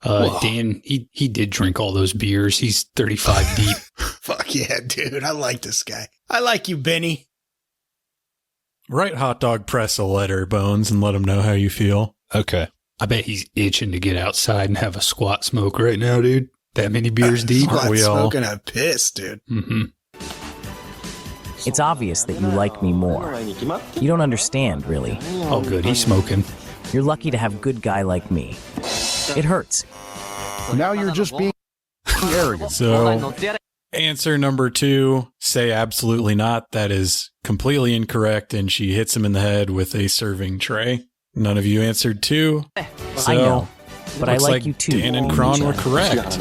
Dan, he did drink all those beers. He's 35 deep. Fuck yeah, dude. I like this guy. I like you, Benny. Write Hot Dog Press a letter, Bones, and let him know how you feel. Okay. I bet he's itching to get outside and have a squat smoke right now, dude. That many beers deep. Aren't we all smoking a piss, dude? Mm-hmm. It's obvious that you like me more. You don't understand, really. Oh, good. He's smoking. You're lucky to have a good guy like me. It hurts. Now you're just being arrogant. So, Answer number 2, say absolutely not. That is completely incorrect, and she hits him in the head with a serving tray. None of you answered 2. So, I know, but I looks like you too. Dan and Kron were correct.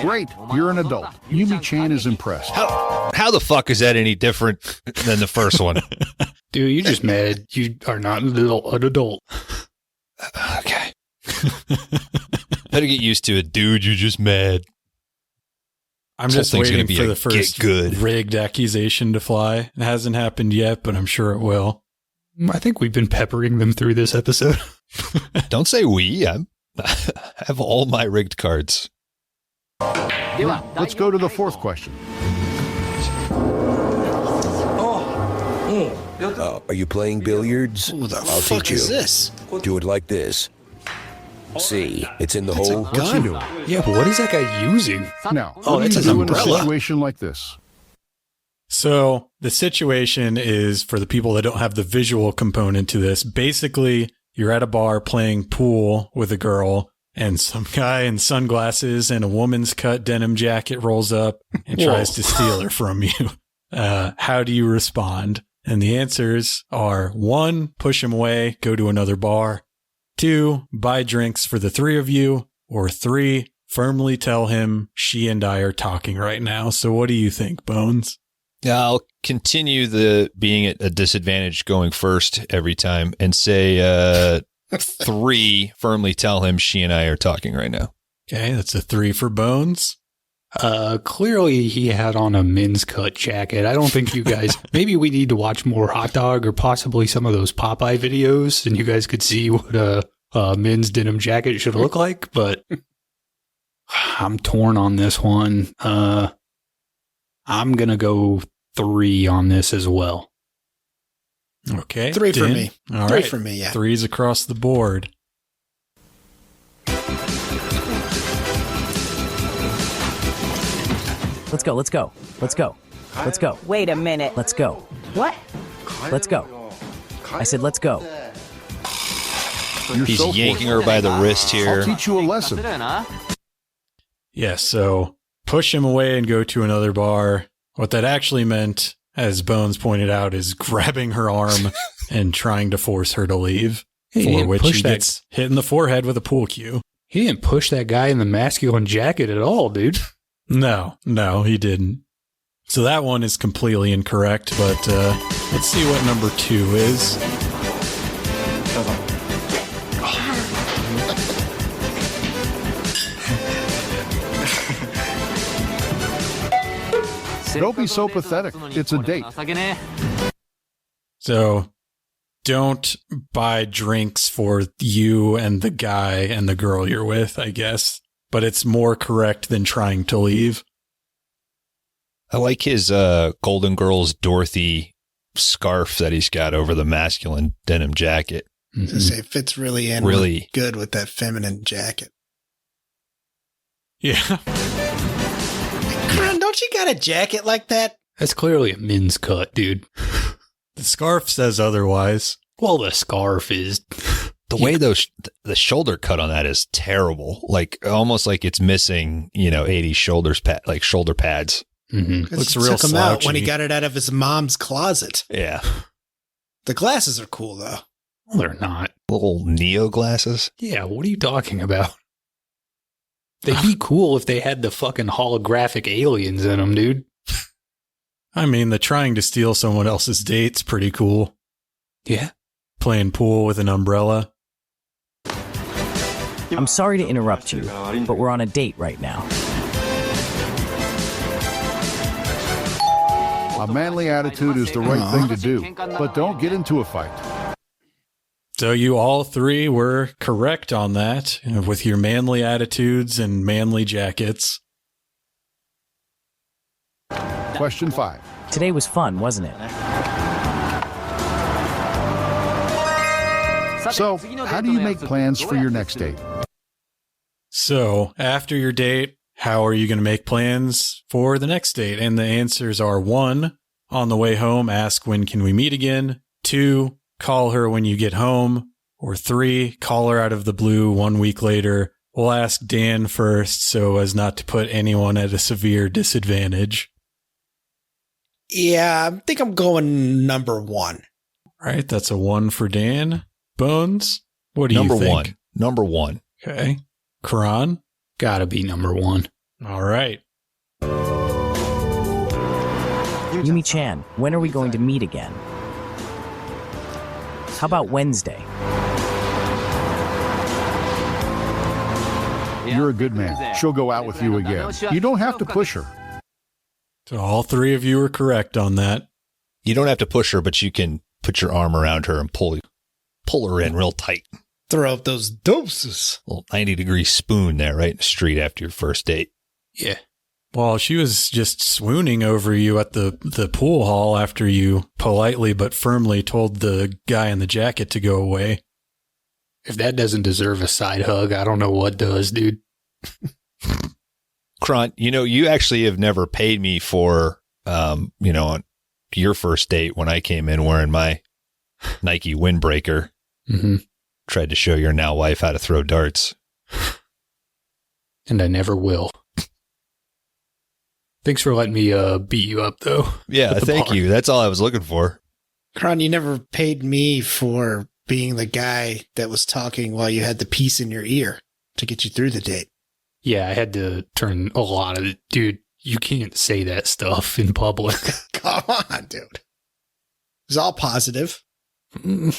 Great, you're an adult. Yumi-chan is impressed. How the fuck is that any different than the first one? Dude, you're just mad. You are not an adult. Okay. Better get used to it, dude. You're just mad. I'm This just whole thing's waiting gonna be for a the first get good. rigged accusation to fly. It hasn't happened yet, but I'm sure it will. I think we've been peppering them through this episode. Don't say we. I have all my rigged cards. Let's go to the 4th question. Are you playing billiards? Who the I'll fuck teach you. is this? Do it like this. See, it's in the That's a hole. What's he doing? Yeah, but what is that guy using? Now, Oh, what do that's you an do in a umbrella. situation like this? So the situation is, for the people that don't have the visual component to this, basically you're at a bar playing pool with a girl, and some guy in sunglasses and a woman's cut denim jacket rolls up and tries to steal her from you. How do you respond? And the answers are 1, push him away, go to another bar. 2, buy drinks for the 3 of you. Or 3, firmly tell him she and I are talking right now. So what do you think, Bones? I'll continue the being at a disadvantage going first every time and say 3, firmly tell him she and I are talking right now. Okay, that's a 3 for Bones. Clearly he had on a men's cut jacket. I don't think you guys, maybe we need to watch more Hot Dog or possibly some of those Popeye videos and you guys could see what a men's denim jacket should look like, but I'm torn on this one. I'm going to go 3 on this as well. Okay. 3 for Dan? me. All 3 right. for me, yeah. 3s across the board. Let's go, let's go, let's go, let's go, Wait a minute. let's go. What? Let's go. I said, let's go. You're He's so yanking her by the wrist I'll here. teach you a lesson. Yes, so push him away and go to another bar. What that actually meant, as Bones pointed out, is grabbing her arm and trying to force her to leave, He for didn't which push he that- gets hit in the forehead with a pool cue. He didn't push that guy in the masculine jacket at all, dude. No, he didn't. So that one is completely incorrect, but let's see what number 2 is. Don't be so pathetic. It's a date. So don't buy drinks for you and the guy and the girl you're with, I guess. But it's more correct than trying to leave. I like his Golden Girls Dorothy scarf that he's got over the masculine denim jacket. To say it fits really in Really good with that feminine jacket. Yeah. Kron, don't you got a jacket like that? That's clearly a men's cut, dude. The scarf says otherwise. Well, the scarf is. The way the shoulder cut on that is terrible. Like almost like it's missing, 80s shoulder pads. Mm-hmm. Looks He real took him out when slouchy. he got it out of his mom's closet. Yeah. The glasses are cool, though. Well, they're not. Little Neo glasses. Yeah, what are you talking about? They'd be cool if they had the fucking holographic aliens in them, dude. I mean, the trying to steal someone else's date's pretty cool. Yeah. Playing pool with an umbrella. I'm sorry to interrupt you, but we're on a date right now. A manly attitude is the right thing to do, but don't get into a fight. So you all 3 were correct on that, with your manly attitudes and manly jackets. Question 5. Today was fun, wasn't it? So, how do you make plans for your next date? So, after your date, how are you going to make plans for the next date? And the answers are 1, on the way home, ask when can we meet again. 2, call her when you get home. Or 3, call her out of the blue 1 week later We'll ask Dan first so as not to put anyone at a severe disadvantage. Yeah, I think I'm going number 1. All right, that's a 1 for Dan. Bones, what do you think? Number 1. Okay. Karan? Gotta be number 1. All right. Yumi-chan, when are we going to meet again? How about Wednesday? You're a good man. She'll go out with you again. You don't have to push her. So all 3 of you are correct on that. You don't have to push her, but you can put your arm around her and pull her in real tight. Throw up those doses. A little 90-degree spoon there right in the street after your first date. Yeah. Well, she was just swooning over you at the pool hall after you politely but firmly told the guy in the jacket to go away. If that doesn't deserve a side hug, I don't know what does, dude. Kron, you actually have never paid me for, on your first date when I came in wearing my Nike windbreaker. Mm-hmm. Tried to show your now wife how to throw darts. And I never will. Thanks for letting me beat you up, though. Yeah, thank you. That's all I was looking for. Kron, you never paid me for being the guy that was talking while you had the piece in your ear to get you through the date. Yeah, I had to turn a lot of it. Dude, you can't say that stuff in public. Come on, dude. It was all positive. It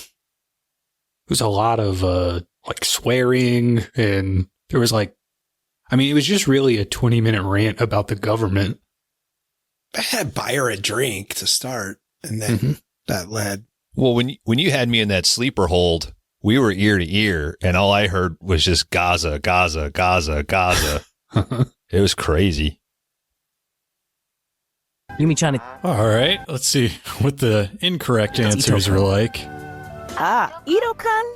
was a lot of swearing, and there was it was just really a 20-minute rant about the government. I had to buy her a drink to start, and then that led. Well, when you had me in that sleeper hold, we were ear to ear, and all I heard was just Gaza, Gaza, Gaza, Gaza. It was crazy. Yumi-chan, All right, let's see what the incorrect answers were like. Ito-kun?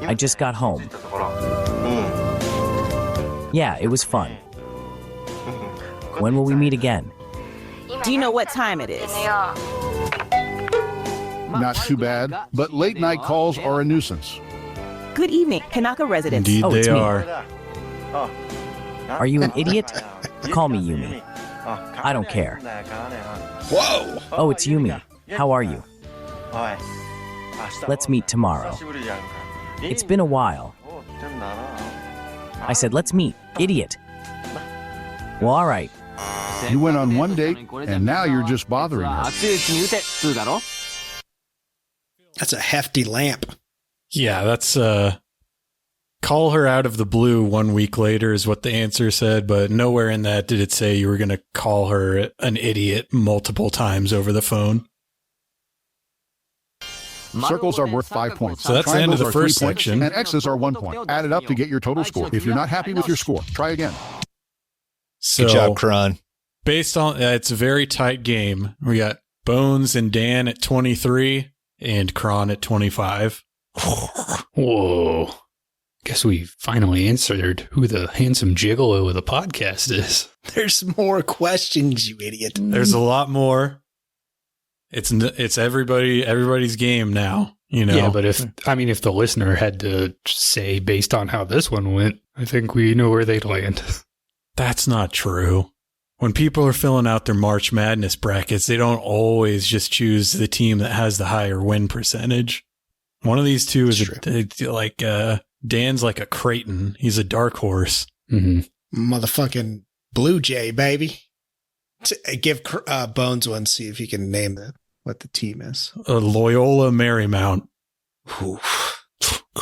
I just got home. Yeah, it was fun. When will we meet again? Do you know what time it is? Not too bad, but late night calls are a nuisance. Good evening, Kanaka residents. Indeed, it's they me. are. Are you an idiot? Call me Yumi. I don't care. Whoa! Oh, it's Yumi. How are you? Let's meet tomorrow. It's been a while. I said, let's meet, idiot. Well, all right. You went on one date, and now you're just bothering her. That's a hefty lamp. Yeah, that's call her out of the blue 1 week later is what the answer said, but nowhere in that did it say you were going to call her an idiot multiple times over the phone. Circles are worth 5 points. So that's the end of the Triangles first are 3 points, section. and X's are 1 point. Add it up to get your total score. If you're not happy with your score, try again. So, Good job, Kron. based on it's a very tight game. We got Bones and Dan at 23 and Kron at 25. Whoa. Guess we finally answered who the handsome gigolo of the podcast is. There's more questions, you idiot. There's a lot more. It's everybody's game now, you know. Yeah, but if the listener had to say based on how this one went, I think we know where they'd land. That's not true. When people are filling out their March Madness brackets, they don't always just choose the team that has the higher win percentage. One of these two is Dan's like a Creighton. He's a dark horse. Mm-hmm. Motherfucking Blue Jay, baby. Give Bones one, see if he can name what the team is. Loyola Marymount. Cool.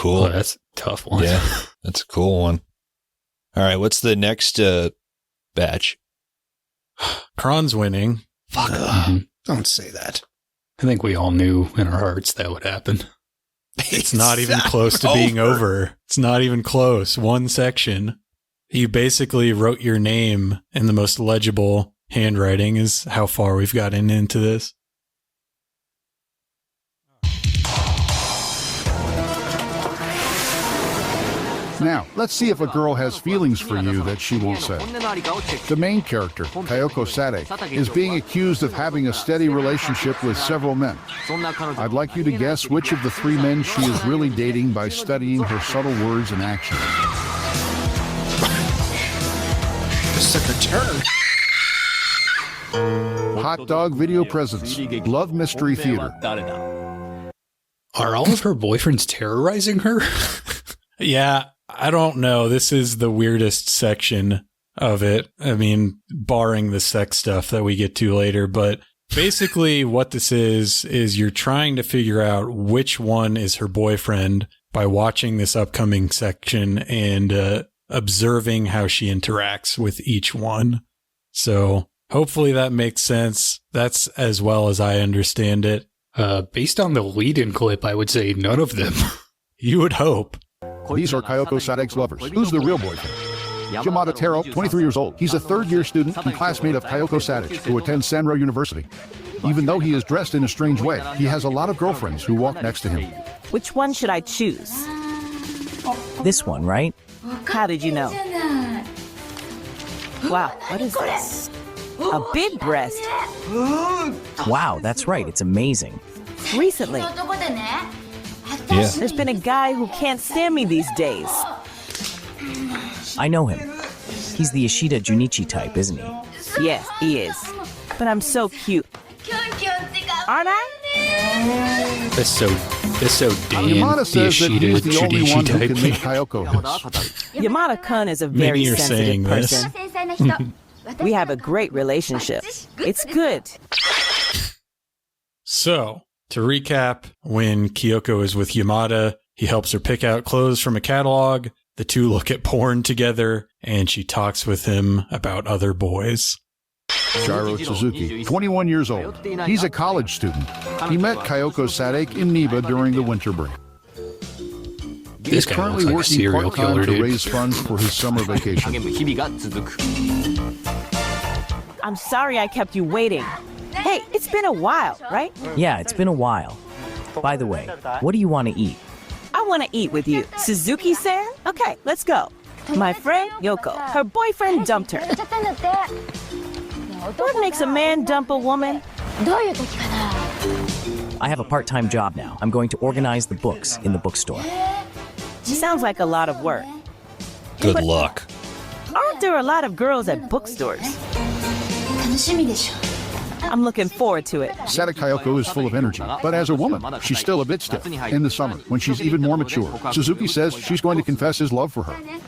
Oh, that's a tough one. Yeah, that's a cool one. All right, what's the next batch? Kron's winning. Fuck. Mm-hmm. Don't say that. I think we all knew in our hearts that would happen. It's not even close to being over. It's not even close. One section. You basically wrote your name in the most legible handwriting is how far we've gotten into this. Now, let's see if a girl has feelings for you that she won't say. The main character, Kayoko Sade, is being accused of having a steady relationship with several men. I'd like you to guess which of the 3 men she is really dating by studying her subtle words and actions. took a turn. Hot Dog Video presents Love Mystery Theater. Are all of her boyfriends terrorizing her? Yeah, I don't know. This is the weirdest section of it. I mean, barring the sex stuff that we get to later, but basically what this is you're trying to figure out which one is her boyfriend by watching this upcoming section and observing how she interacts with each one. So hopefully that makes sense. That's as well as I understand it. Based on the lead-in clip, I would say none of them. You would hope. These are Kyoko Sadek's lovers. Who's the real boyfriend? Yamada Taro, 23 years old. He's a third-year student and classmate of Kyoko Sadek, who attends Sanro University. Even though he is dressed in a strange way, he has a lot of girlfriends who walk next to him. Which one should I choose? This one, right? How did you know? Wow, what is this? A big breast. Wow, that's right. It's amazing. Recently. Yeah. There's been a guy who can't stand me these days. I know him. He's the Ishida Junichi type, isn't he? Yes, he is. But I'm so cute. Aren't I? That's so Dan, Yamada the says that Ishida he's the only Junichi one who type. can make Kyoko his. Yamada-kun is a Maybe very you're saying sensitive this. person. We have a great relationship. It's good. So, to recap, when Kyoko is with Yamada, he helps her pick out clothes from a catalog. The two look at porn together, and she talks with him about other boys. Shiro Suzuki, 21 years old. He's a college student. He met Kyoko Sadek in Niba during the winter break. This He's guy currently looks like a working serial part-time killer, to dude. raise funds for his summer vacation. I'm sorry I kept you waiting. Hey, it's been a while, right? Yeah, it's been a while. By the way, what do you want to eat? I want to eat with you. Suzuki-san? Okay, let's go. My friend, Yoko. Her boyfriend dumped her. What makes a man dump a woman? I have a part-time job now. I'm going to organize the books in the bookstore. Sounds like a lot of work. Good luck. Aren't there a lot of girls at bookstores? I'm looking forward to it. Sadek Kyoko is full of energy, but as a woman, she's still a bit stiff. In the summer, when she's even more mature, Suzuki says she's going to confess his love for her.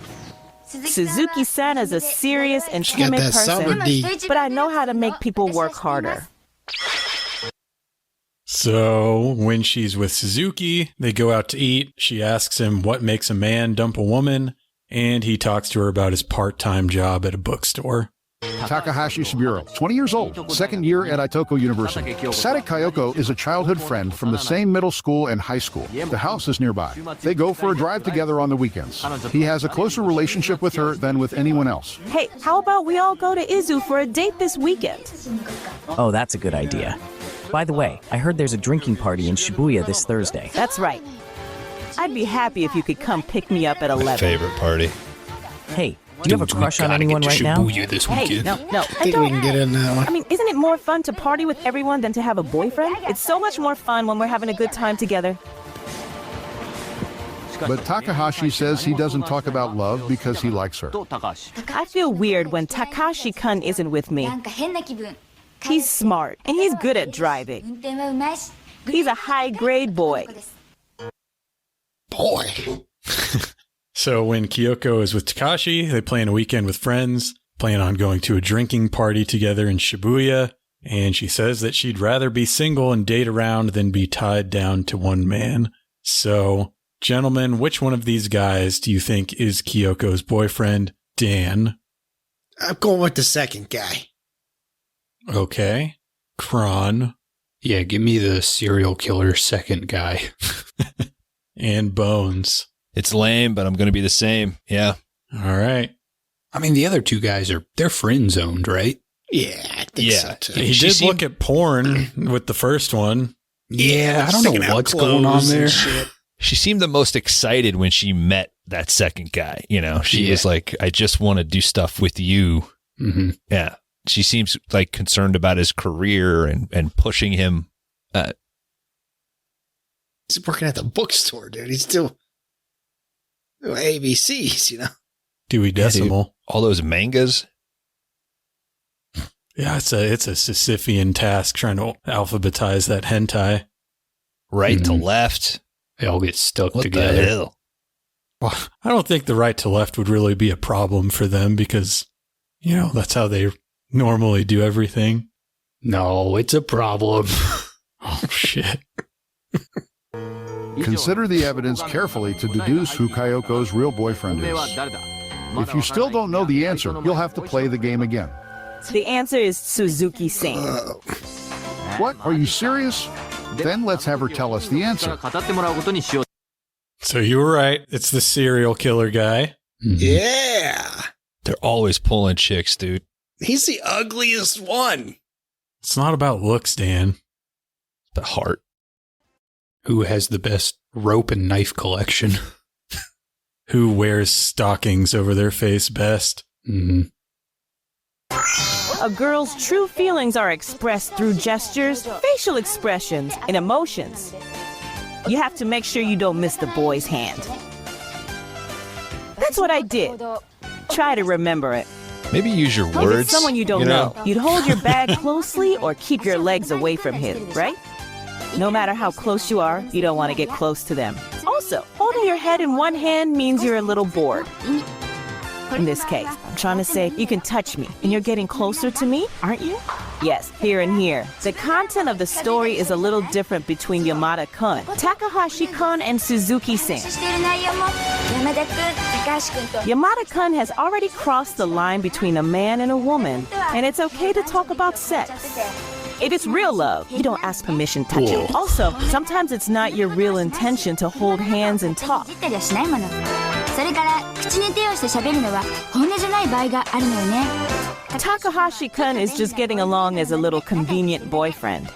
Suzuki-san is a serious and She got timid that summer person, D. but I know how to make people work harder. So, when she's with Suzuki, they go out to eat. She asks him what makes a man dump a woman, and he talks to her about his part-time job at a bookstore. Takahashi Suburo, 20 years old, second year at Itoko University. Sadek Kyoko is a childhood friend from the same middle school and high school. The house is nearby. They go for a drive together on the weekends. He has a closer relationship with her than with anyone else. Hey, how about we all go to Izu for a date this weekend? Oh, that's a good idea. By the way, I heard there's a drinking party in Shibuya this Thursday. That's right. I'd be happy if you could come pick me up at 11. My favorite party. Hey, do you have a crush on anyone right now? This Hey, weekend. no. I think we can get in that I one. mean, isn't it more fun to party with everyone than to have a boyfriend? It's so much more fun when we're having a good time together. But Takahashi says he doesn't talk about love because he likes her. I feel weird when Takashi-kun isn't with me. He's smart, and he's good at driving. He's a high-grade boy. Boy. So when Kyoko is with Takashi, they plan a weekend with friends, plan on going to a drinking party together in Shibuya, and she says that she'd rather be single and date around than be tied down to one man. So, gentlemen, which one of these guys do you think is Kyoko's boyfriend? Dan. I'm going with the second guy. Okay. Kron. Yeah, give me the serial killer second guy. And Bones. It's lame, but I'm going to be the same. Yeah. All right. I mean, the other two guys they're friend zoned, right? Yeah, I think so too. He She did seemed- look at porn with the first one. Yeah, I don't sticking know out what's going on clothes and there. shit. She seemed the most excited when she met that second guy. You know, she was like, I just want to do stuff with you. Mm-hmm. Yeah. She seems like concerned about his career and pushing him. He's working at the bookstore, dude. He's still doing ABCs, you know. Dewey Decimal. All those mangas. Yeah, it's a Sisyphean task trying to alphabetize that hentai. Right to left. They all get stuck What together. the hell? Well, I don't think the right to left would really be a problem for them because, that's how they normally do everything. No, it's a problem. Oh, shit. Consider the evidence carefully to deduce who Kayoko's real boyfriend is. If you still don't know the answer, you'll have to play the game again. The answer is Suzuki-san. What? Are you serious? Then let's have her tell us the answer. So you were right. It's the serial killer guy. Yeah. They're always pulling chicks, dude. He's the ugliest one. It's not about looks, Dan. The heart. Who has the best rope and knife collection? Who wears stockings over their face best? Mm-hmm. A girl's true feelings are expressed through gestures, facial expressions, and emotions. You have to make sure you don't miss the boy's hand. That's what I did. Try to remember it. Maybe use your If words. it's someone you don't know, you'd hold your bag closely or keep your legs away from him, right? No matter how close you are, you don't want to get close to them. Also, holding your head in one hand means you're a little bored. In this case, I'm trying to say you can touch me, and you're getting closer to me, aren't you? Yes, here and here. The content of the story is a little different between Yamada-kun, Takahashi-kun, and Suzuki-san. Yamada-kun has already crossed the line between a man and a woman, and it's okay to talk about sex. If it's real love, you don't ask permission to touch it. Also, sometimes it's not your real intention to hold hands and talk. Takahashi-kun is just getting along as a little convenient boyfriend.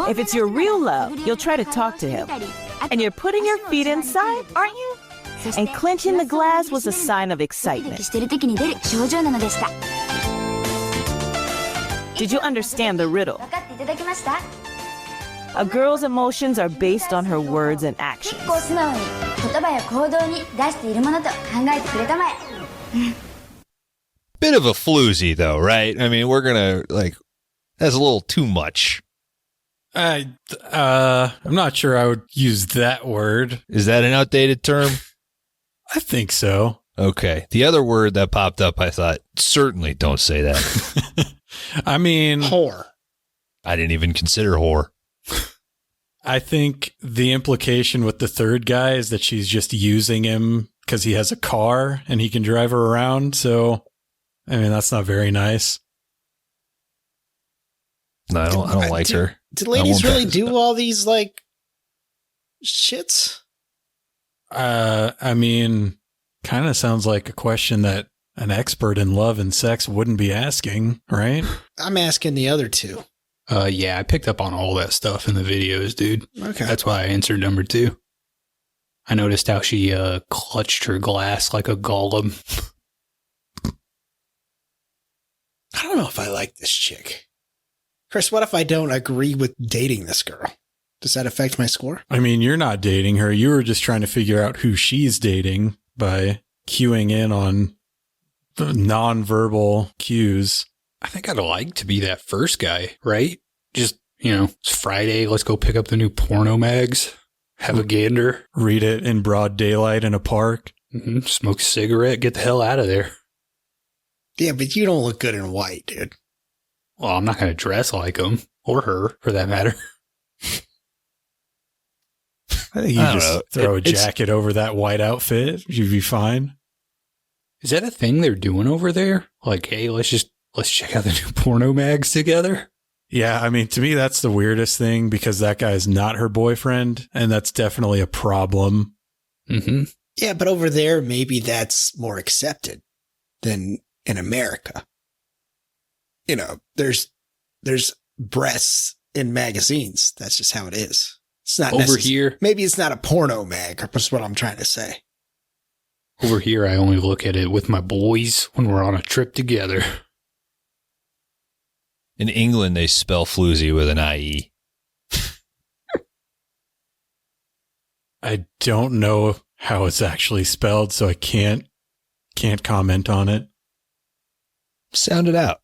If it's your real love, you'll try to talk to him. And you're putting your feet inside, aren't you? And clenching the glass was a sign of excitement. Did you understand the riddle? A girl's emotions are based on her words and actions. Bit of a floozy, though, right? I mean, we're gonna that's a little too much. I'm not sure I would use that word. Is that an outdated term? I think so. Okay. The other word that popped up, I thought, certainly don't say that. I mean, whore. I didn't even consider whore. I think the implication with the third guy is that she's just using him because he has a car and he can drive her around. So, I mean, that's not very nice. No, I don't like her. Do ladies really do all these shits? I mean, kind of sounds like a question that an expert in love and sex wouldn't be asking, right? I'm asking the other two. Yeah, I picked up on all that stuff in the videos, dude. Okay. That's why I answered number 2. I noticed how she clutched her glass like a golem. I don't know if I like this chick. Chris, what if I don't agree with dating this girl? Does that affect my score? I mean, you're not dating her. You were just trying to figure out who she's dating by cueing in on the nonverbal cues. I think I'd like to be that first guy, right? Just, it's Friday. Let's go pick up the new porno mags. Have a gander. Read it in broad daylight in a park. Mm-hmm. Smoke a cigarette. Get the hell out of there. Yeah, but you don't look good in white, dude. Well, I'm not going to dress like him. Or her, for that matter. I think you just throw a jacket over that white outfit. You'd be fine. Is that a thing they're doing over there? Like, hey, let's check out the new porno mags together? Yeah, I mean, to me, that's the weirdest thing because that guy's not her boyfriend, and that's definitely a problem. Mm-hmm. Yeah, but over there, maybe that's more accepted than in America. There's breasts in magazines. That's just how it is. It's not over here. Maybe it's not a porno mag. That's what I'm trying to say. Over here, I only look at it with my boys when we're on a trip together. In England, they spell floozy with an IE. I don't know how it's actually spelled, so I can't comment on it. Sound it out.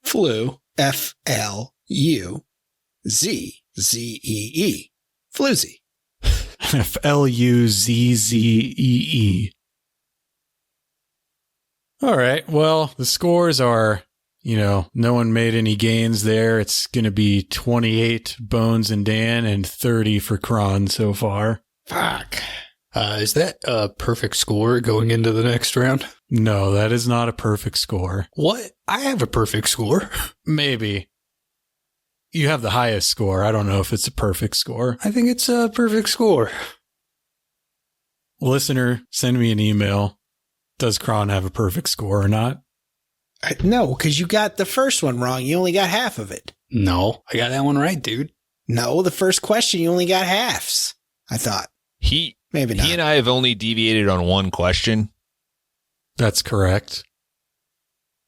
Flu, F-L-U-Z-Z-E-E. Floozy. F-L-U-Z-Z-E-E. All right. Well, the scores are, no one made any gains there. It's going to be 28 Bones and Dan and 30 for Kron so far. Fuck. Is that a perfect score going into the next round? No, that is not a perfect score. What? I have a perfect score. Maybe. You have the highest score. I don't know if it's a perfect score. I think it's a perfect score. Listener, send me an email. Does Kron have a perfect score or not? No, because you got the first one wrong. You only got half of it. No, I got that one right, dude. No, the first question, you only got halves. I thought. Maybe not. He and I have only deviated on one question. That's correct.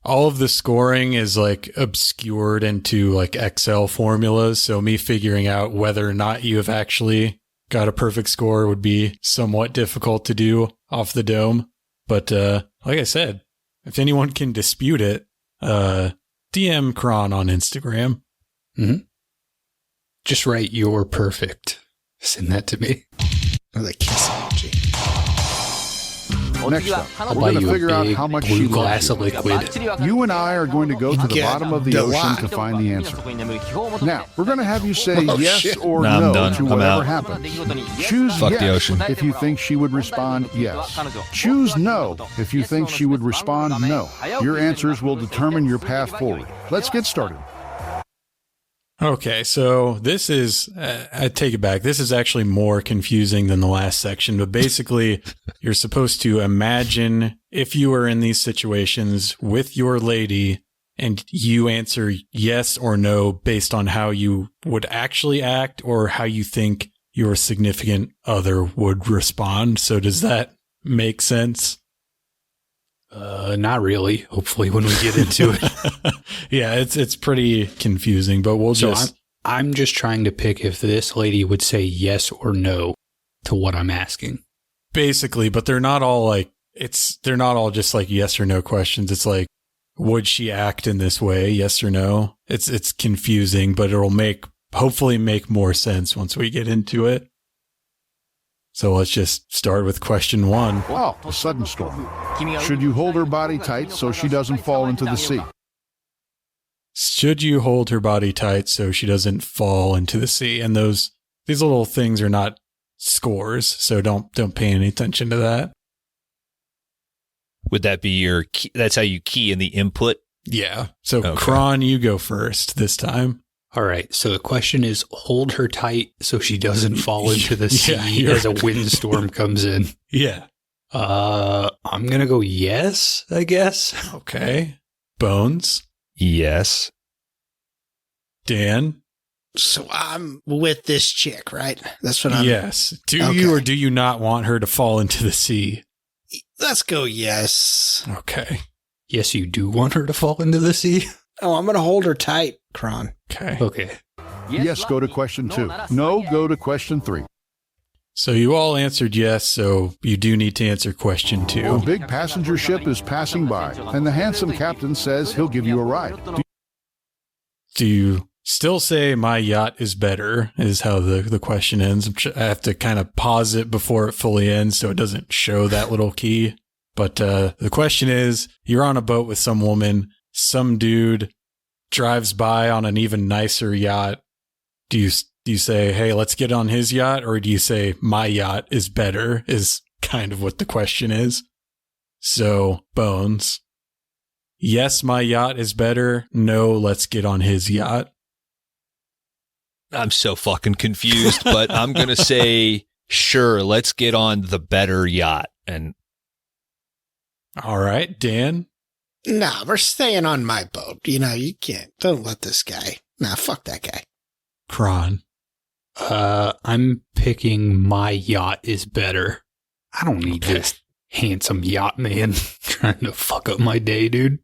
All of the scoring is obscured into Excel formulas. So me figuring out whether or not you have actually got a perfect score would be somewhat difficult to do off the dome. But like I said, if anyone can dispute it, DM Kron on Instagram. Mm-hmm. Just write "you're perfect." Send that to me. Or the kiss emoji. Next up, we're going to figure out how much she loves you. You and I are going to go to the bottom of the ocean to find the answer. Now, we're going to have you say yes or no to whatever happens. Choose yes if you think she would respond yes. Choose no if you think she would respond no. Your answers will determine your path forward. Let's get started. Okay, so this is, I take it back. This is actually more confusing than the last section, but basically you're supposed to imagine if you were in these situations with your lady and you answer yes or no based on how you would actually act or how you think your significant other would respond. So does that make sense? Not really. Hopefully when we get into it. Yeah, it's pretty confusing, but I'm just trying to pick if this lady would say yes or no to what I'm asking. Basically, but they're not all they're not all just yes or no questions. It's would she act in this way? Yes or no? It's confusing, but it'll hopefully make more sense once we get into it. So let's just start with question 1. Wow, a sudden storm. Should you hold her body tight so she doesn't fall into the sea? Should you hold her body tight so she doesn't fall into the sea? And these little things are not scores, so don't pay any attention to that. Would that be your key? That's how you key in the input? Yeah. So Kron, you go first this time. All right, so the question is, hold her tight so she doesn't fall into the sea as a windstorm comes in. Yeah. I'm going to go yes, I guess. Okay. Bones? Yes. Dan? So I'm with this chick, right? That's what I'm... Yes. Do you or do you not want her to fall into the sea? Let's go yes. Okay. Yes, you do want her to fall into the sea? Oh, I'm going to hold her tight, Kron. Okay. Yes, go to question 2. No, go to question 3. So you all answered yes, so you do need to answer question 2. A big passenger ship is passing by, and the handsome captain says he'll give you a ride. Do you still say my yacht is better, is how the question ends. I have to kind of pause it before it fully ends so it doesn't show that little key. But the question is, you're on a boat with some woman, some dude drives by on an even nicer yacht. Do you say, hey, let's get on his yacht? Or do you say my yacht is better is kind of what the question is. So, Bones. Yes, my yacht is better. No, let's get on his yacht. I'm so fucking confused, but I'm going to say, sure, let's get on the better yacht. And all right, Dan? Nah, we're staying on my boat. You can't. Don't let this guy. Nah, fuck that guy. Kron. I'm picking my yacht is better. I don't need this handsome yacht man trying to fuck up my day, dude.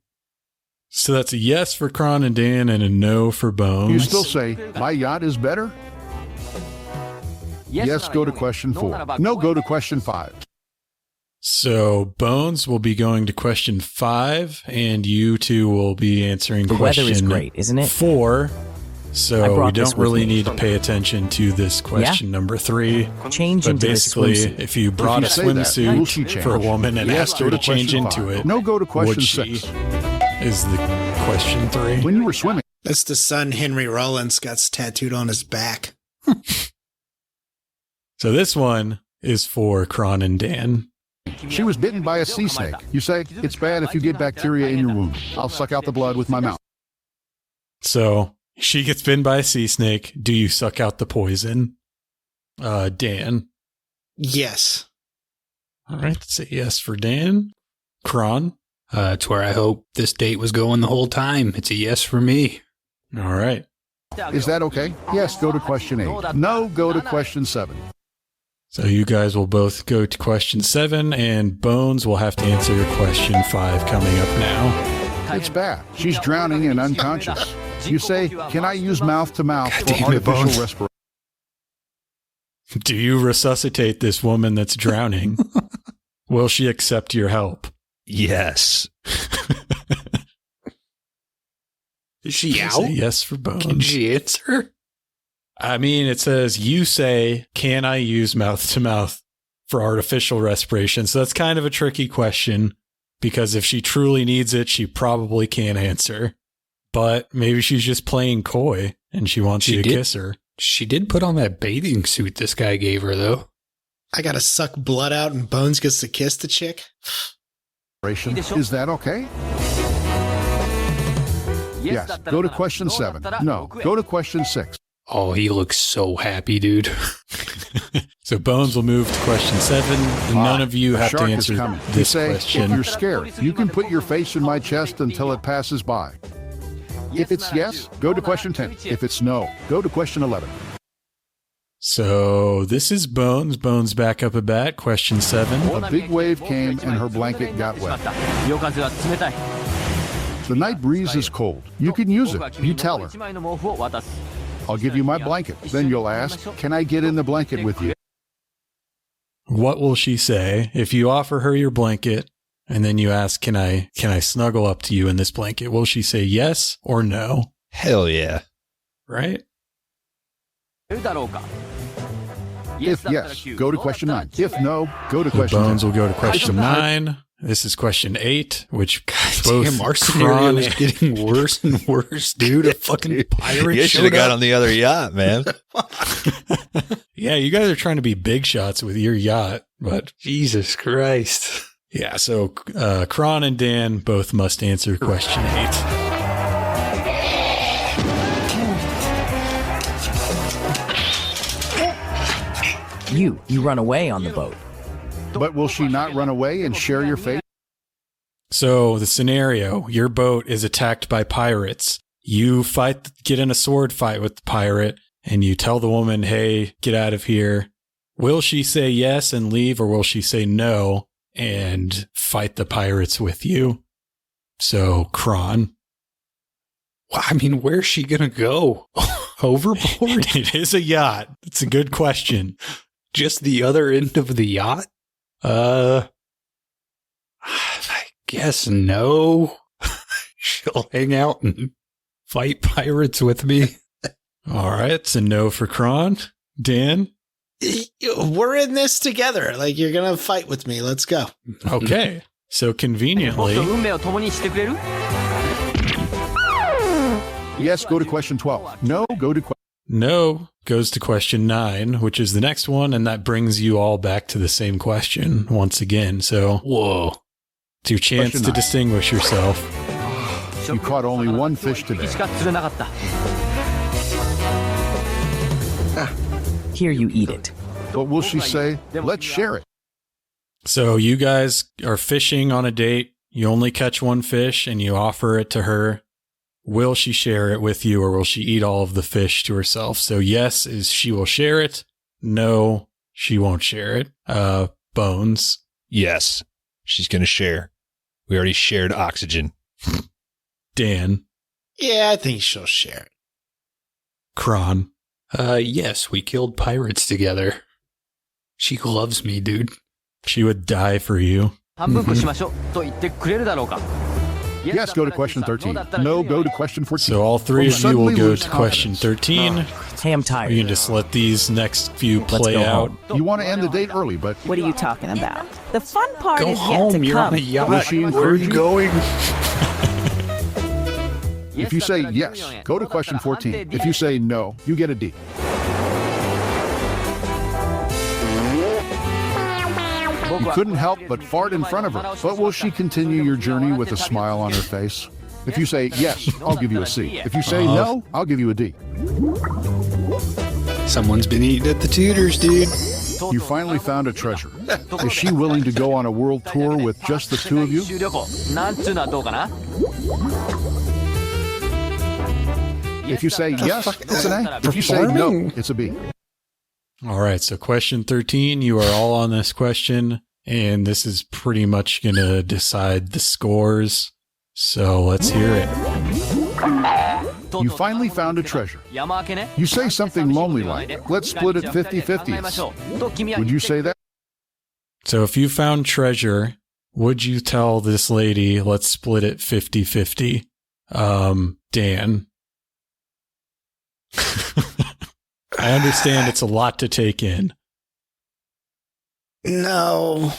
So that's a yes for Kron and Dan and a no for Bones. You still say, my yacht is better? Yes, go to question 4. No, go to question 5. So Bones will be going to question 5, and you two will be answering The question weather is great, isn't it? 4. I So we brought this don't with really me. need to pay attention to this question number 3. Change But into this basically, swimsuit. if you brought a If you say that, will she swimsuit change? for a woman and Yes, asked go her to to change question into 5. it, No, go to question would she? 6. Is the question 3. When you were swimming, That's the son Henry Rollins got tattooed on his back. So this one is for Kron and Dan. she was bitten by a sea snake. You say, it's bad if you get bacteria in your wound. I'll suck out the blood with my mouth. So she gets bitten by a sea snake. Do you suck out the poison? Dan. Yes. All right, say yes for Dan. Kron. It's where I hope this date was going the whole time. It's a yes for me. All right. Is that okay? Yes, go to question 8. No, go to question 7. So you guys will both go to question 7, and Bones will have to answer question 5 coming up now. It's bad. She's drowning and unconscious. You say, can I use mouth-to-mouth for damn it, Bones. artificial respiration? Do you resuscitate this woman that's drowning? Will she accept your help? Yes. Is she Say out? yes for Bones. Can she answer? I mean, it says, you say, can I use mouth to mouth for artificial respiration? So that's kind of a tricky question, because if she truly needs it, she probably can't answer. But maybe she's just playing coy and she wants you to kiss her. She did put on that bathing suit this guy gave her, though. I gotta suck blood out and Bones gets to kiss the chick? Is that okay? Yes, go to question 7. No, go to question 6. Oh, he looks so happy, dude. So Bones will move to question 7. And none of you A have to shark is answer coming. You this say, question. if you're scared, you can put your face in my chest until it passes by. If it's yes, go to question 10. If it's no, go to question 11. So this is Bones. Bones back up a bat. Question 7. A big wave came and her blanket got wet. The night breeze is cold. You can use it. You tell her. I'll give you my blanket. Then you'll ask, can I get in the blanket with you? What will she say if you offer her your blanket and then you ask, can I snuggle up to you in this blanket? Will she say yes or no? Hell yeah. Right? If yes, go to question 9. If no, go to So question 10. Bones will go to question 9. This is question 8, which Damn, our scenario is getting worse and worse, dude. A fucking pirate You should showed have got up. on the other yacht, man. Yeah, you guys are trying to be big shots with your yacht, but Jesus Christ. yeah, so Kron and Dan both must answer question 8. You run away on the boat. But will she not run away and share your fate? So the scenario, your boat is attacked by pirates. You get in a sword fight with the pirate, and you tell the woman, hey, get out of here. Will she say yes and leave, or will she say no and fight the pirates with you? So, Kron. Well, I mean, where's she going to go? Overboard? It is a yacht. It's a good question. Just the other end of the yacht? I guess no. She'll hang out and fight pirates with me. All right, it's a no for Kron. Dan? We're in this together. Like, you're gonna fight with me. Let's go. Okay. So conveniently, Yes, go to question 12. No, go to no goes to question 9, which is the next one, and that brings you all back to the same question once again. So, whoa. It's your chance Question to 9. distinguish yourself. You caught only one fish today. Here you eat it. But will she say, let's share it? So you guys are fishing on a date. You only catch one fish and you offer it to her. Will she share it with you, or will she eat all of the fish to herself? So yes is she will share it. No, she won't share it. Bones. Yes. She's going to share. We already shared oxygen. Dan. Yeah, I think she'll share it. Kron. Yes, we killed pirates together. She loves me, dude. She would die for you. Yes, go to question 13. No, go to question 14. So all three of you will go to question 13. Hey, I'm tired. You can just let these next few play go out. home. You want to end the date early, but What are you talking about? The fun part Go is home. yet to You're on come. a yacht. will she encourage you? going? If you say yes, go to question 14. If you say no, you get a D. You couldn't help but fart in front of her, but will she continue your journey with a smile on her face? If you say yes, I'll give you a C. If you say no, I'll give you a D. Someone's been eating at the Tudors, dude. You finally found a treasure. Is she willing to go on a world tour with just the two of you? If you say yes, it's an A. If you say no, it's a B. All right, so question 13, you are all on this question, and this is pretty much going to decide the scores. So let's hear it. You finally found a treasure. You say something lonely like, let's split it 50-50. Would you say that? So if you found treasure, would you tell this lady, let's split it 50-50? Dan. I understand it's a lot to take in. No.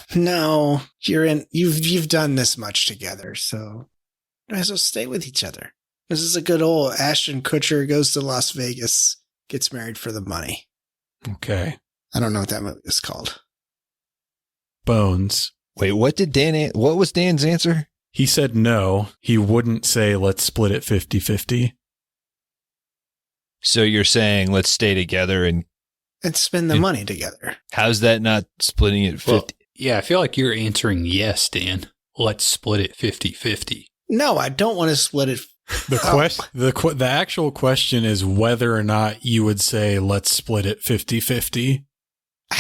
You've done this much together, so you might as well stay with each other. This is a good old Ashton Kutcher goes to Las Vegas, gets married for the money. Okay. I don't know what that movie is called. Bones. Wait, what was Dan's answer? He said no. He wouldn't say, let's split it 50-50. So you're saying let's stay together and spend the money together. how's that not splitting it 50? Well, yeah, I feel like you're answering yes, Dan. Let's split it 50-50. No, I don't want to split it. The actual question is whether or not you would say, let's split it 50-50.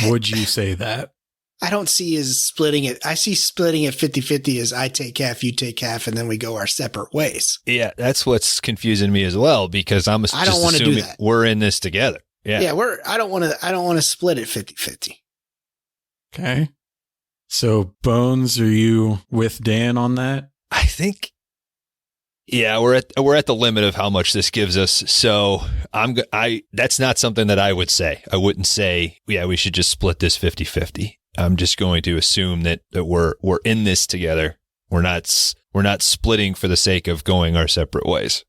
Would you say that? I don't see as splitting it. I see splitting it 50-50 as I take half, you take half, and then we go our separate ways. Yeah, that's what's confusing me as well, because I'm just assuming we're in this together. Yeah. Yeah, I don't want to split it 50-50. Okay. So Bones, are you with Dan on that? I think yeah, we're at the limit of how much this gives us. So that's not something that I would say. I wouldn't say, yeah, we should just split this 50-50. I'm just going to assume that we're in this together. We're not splitting for the sake of going our separate ways.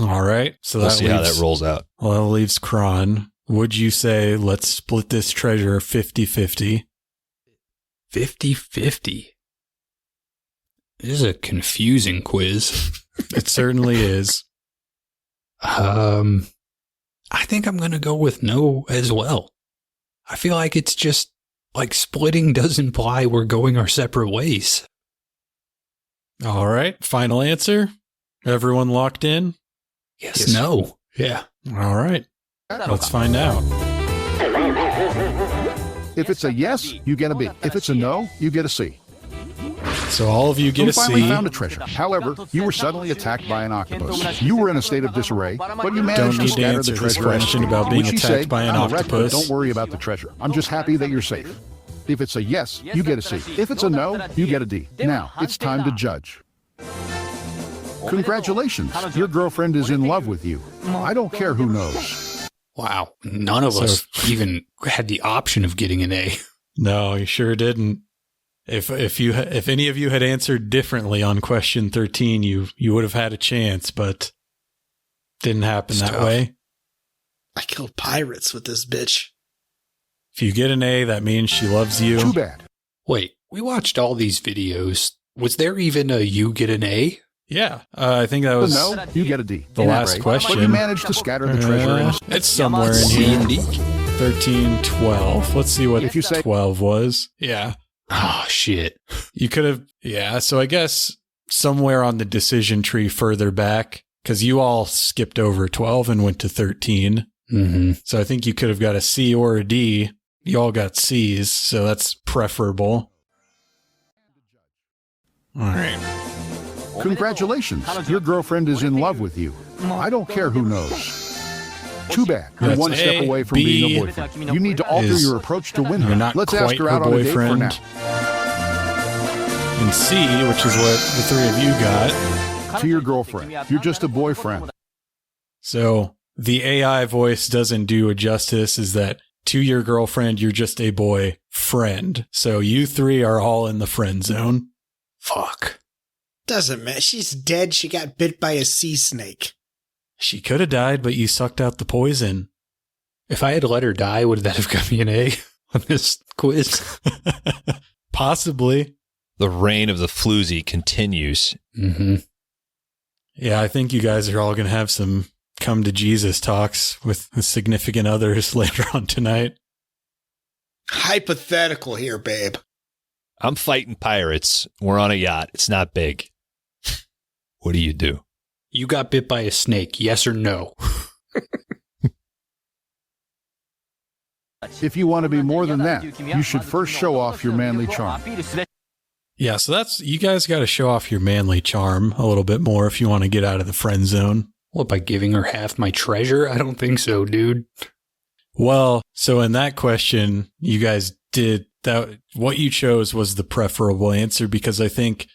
All right. So we'll see how that rolls out. Well, that leaves Kron. Would you say, let's split this treasure 50-50? 50-50. This is a confusing quiz. It certainly is. I think I'm going to go with no as well. I feel like it's just like splitting does imply we're going our separate ways. All right. Final answer. Everyone locked in? Yes. No. Yeah. All right. Let's find out. If it's a yes, you get a B. If it's a no, you get a C. So all of you get You a finally C. found a treasure. However, you were suddenly attacked by an octopus. You were in a state of disarray, but you managed to need to scatter answer the this treasure. question about being Would she attacked say, by an "I'm a wreck, but octopus"? Don't worry about the treasure. I'm just happy that you're safe. If it's a yes, you get a C. If it's a no, you get a D. Now, it's time to judge. Congratulations. Your girlfriend is in love with you. I don't care who knows. Wow. None of us even had the option of getting an A. No, you sure didn't. If any of you had answered differently on question 13, you would have had a chance, but didn't happen that way. I killed pirates with this bitch. If you get an A, that means she loves you. Too bad. Wait, we watched all these videos. Was there even a you get an A? Yeah, I think that was No, you get a D. the last question. But you managed to scatter the treasure in a It's somewhere in here. 13, 12. Let's see what If you say 12 was. Yeah. Oh, shit. You could have, yeah. So I guess somewhere on the decision tree further back, because you all skipped over 12 and went to 13. Mm-hmm. So I think you could have got a C or a D. You all got C's, so that's preferable. All right. Congratulations. Your girlfriend is in love with you. I don't care who knows. Too bad. You're That's one step A. away from B being a boyfriend. You need to alter is your approach to win her. You're not Let's quite ask her her out on a date for boyfriend. now. And C, which is what the three of you got. To your girlfriend. You're just a boyfriend. So the AI voice doesn't do it justice, is that to your girlfriend, you're just a boy friend. So you three are all in the friend zone. Fuck. Doesn't matter. She's dead. She got bit by a sea snake. She could have died, but you sucked out the poison. If I had let her die, would that have got me an A on this quiz? Possibly. The reign of the floozy continues. Mm-hmm. Yeah, I think you guys are all going to have some come to Jesus talks with significant others later on tonight. Hypothetical here, babe. I'm fighting pirates. We're on a yacht. It's not big. What do you do? You got bit by a snake, yes or no? If you want to be more than that, you should first show off your manly charm. Yeah, so that's, you guys got to show off your manly charm a little bit more if you want to get out of the friend zone. What, by giving her half my treasure? I don't think so, dude. Well, so in that question, you guys did that. What you chose was the preferable answer, because I think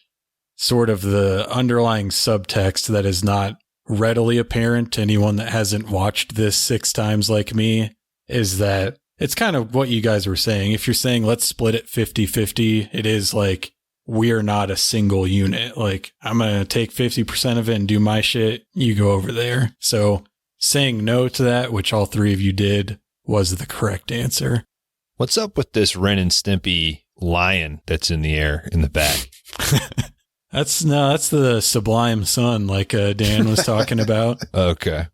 sort of the underlying subtext that is not readily apparent to anyone that hasn't watched this 6 times like me is that it's kind of what you guys were saying. If you're saying let's split it 50-50, it is like we're not a single unit. Like I'm going to take 50% of it and do my shit. You go over there. So saying no to that, which all 3 of you did, was the correct answer. What's up with this Ren and Stimpy lion that's in the air in the back? That's the Sublime Sun, like Dan was talking about. Okay.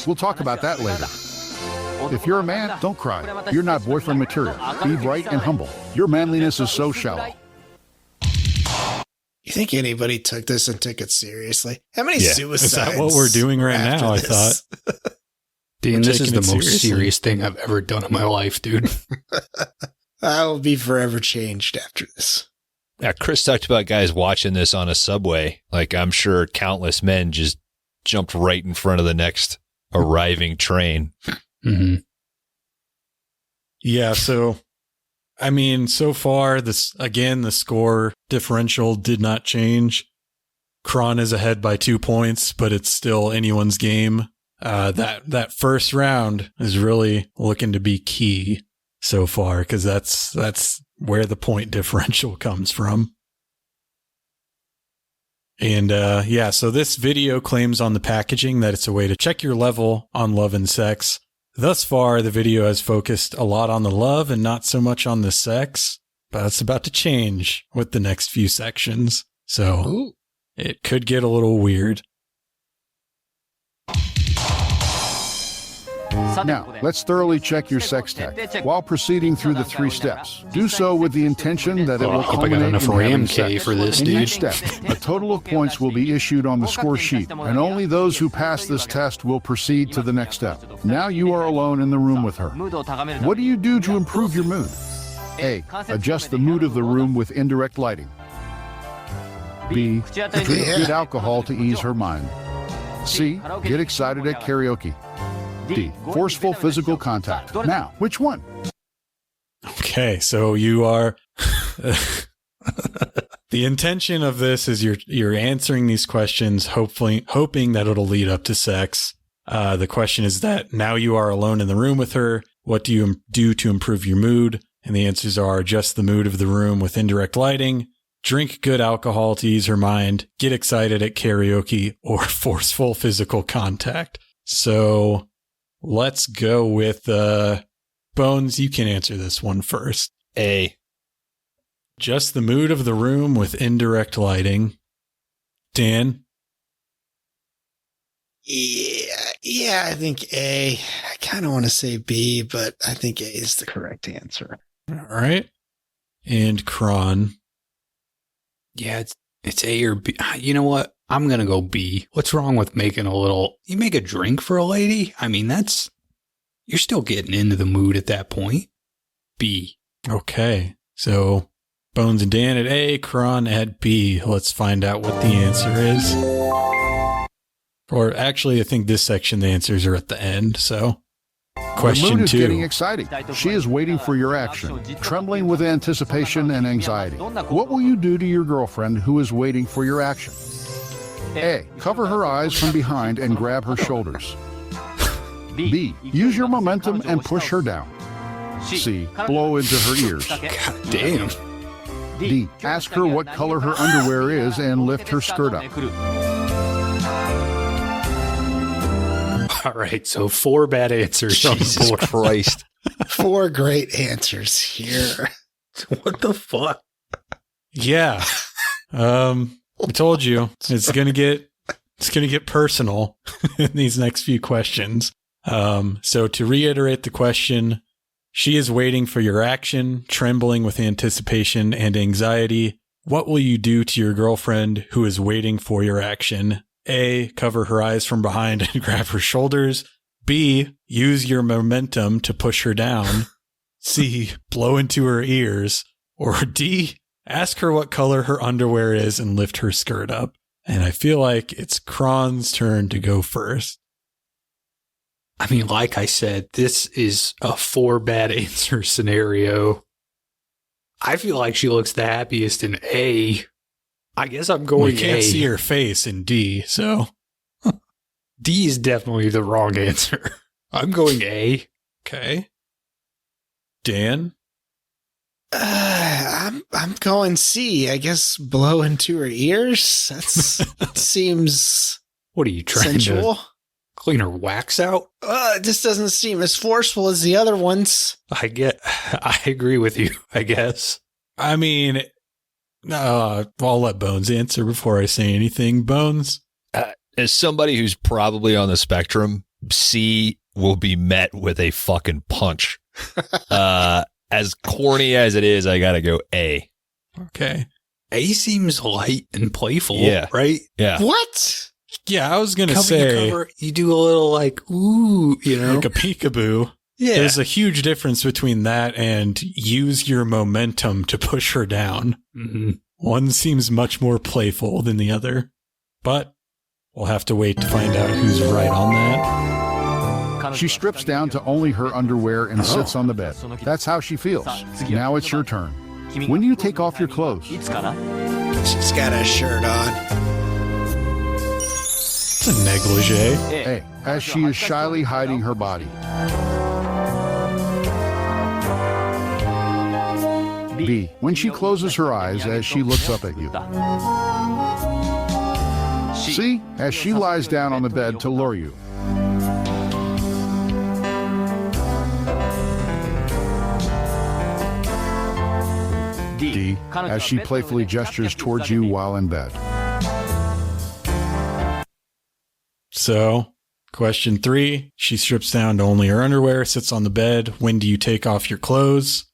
We'll talk about that later. If you're a man, don't cry. You're not boyfriend material. Be bright and humble. Your manliness is so shallow. You think anybody took this and took it seriously? How many suicides? Is that what we're doing right now? this? I thought. Dan, this is the most serious thing I've ever done in my life, dude. I will be forever changed after this. Yeah, Chris talked about guys watching this on a subway. Like, I'm sure countless men just jumped right in front of the next arriving train. Mm-hmm. Yeah, so, I mean, so far, the score differential did not change. Kron is ahead by 2 points, but it's still anyone's game. That first round is really looking to be key so far, because that's where the point differential comes from. And so this video claims on the packaging that it's a way to check your level on love and sex. Thus far, the video has focused a lot on the love and not so much on the sex, but it's about to change with the next few sections. So it could get a little weird. Now, let's thoroughly check your sex tech while proceeding through the 3 steps. Do so with the intention that it will culminate in having sex. For this, in dude. each step, a total of points will be issued on the score sheet, and only those who pass this test will proceed to the next step. Now you are alone in the room with her. What do you do to improve your mood? A. Adjust the mood of the room with indirect lighting. B. Drink good alcohol to ease her mind. C. Get excited at karaoke. D. Forceful physical contact. Now, which one? Okay, so you are... The intention of this is you're answering these questions, hoping that it'll lead up to sex. The question is that now you are alone in the room with her. What do you do to improve your mood? And the answers are adjust the mood of the room with indirect lighting, drink good alcohol to ease her mind, get excited at karaoke, or forceful physical contact. So... let's go with Bones. You can answer this one first. A. Just the mood of the room with indirect lighting. Dan? Yeah, I think A. I kind of want to say B, but I think A is the correct answer. All right. And Kron? Yeah, it's A or B. You know what? I'm going to go B. What's wrong with making you make a drink for a lady? I mean, you're still getting into the mood at that point. B. Okay. So, Bones and Dan at A, Kron at B. Let's find out what the answer is. Or actually, I think this section, the answers are at the end. So, Question the mood is 2. getting exciting. She is waiting for your action, trembling with anticipation and anxiety. What will you do to your girlfriend who is waiting for your action? A. Cover her eyes from behind and grab her shoulders. B. Use your momentum and push her down. C. Blow into her ears. God damn. D. Ask her what color her underwear is and lift her skirt up. All right, so 4 bad answers on the Jesus board. Christ. 4 great answers here. What the fuck? Yeah. I told you it's gonna get personal in these next few questions. So to reiterate the question, she is waiting for your action, trembling with anticipation and anxiety. What will you do to your girlfriend who is waiting for your action? A. Cover her eyes from behind and grab her shoulders. B. Use your momentum to push her down. C. Blow into her ears. Or D. Ask her what color her underwear is and lift her skirt up. And I feel like it's Kron's turn to go first. I mean, like I said, this is a 4 bad answer scenario. I feel like she looks the happiest in A. I guess I'm going We can't A. see her face in D, so D is definitely the wrong answer. I'm going A. okay. Dan? I'm going C. I guess blow into her ears. That seems What are you trying sensual. to clean her wax out? It just doesn't seem as forceful as the other ones. I agree with you, I guess. I mean, I'll let Bones answer before I say anything. Bones? As somebody who's probably on the spectrum, C will be met with a fucking punch. As corny as it is, I gotta go A. Okay. A seems light and playful, Yeah. right? Yeah. What? Yeah, I was going to Cover say you do a little like, ooh, like a peekaboo. Yeah. There's a huge difference between that and use your momentum to push her down. Mm-hmm. One seems much more playful than the other, but we'll have to wait to find out who's right on that. She strips down to only her underwear and sits on the bed. That's how she feels. Now it's your turn. When do you take off your clothes? She's got a shirt on. It's a negligee. A. As she is shyly hiding her body. B. When she closes her eyes as she looks up at you. C. As she lies down on the bed to lure you. D. As she playfully gestures towards you while in bed. So, question 3. She strips down to only her underwear, sits on the bed. When do you take off your clothes?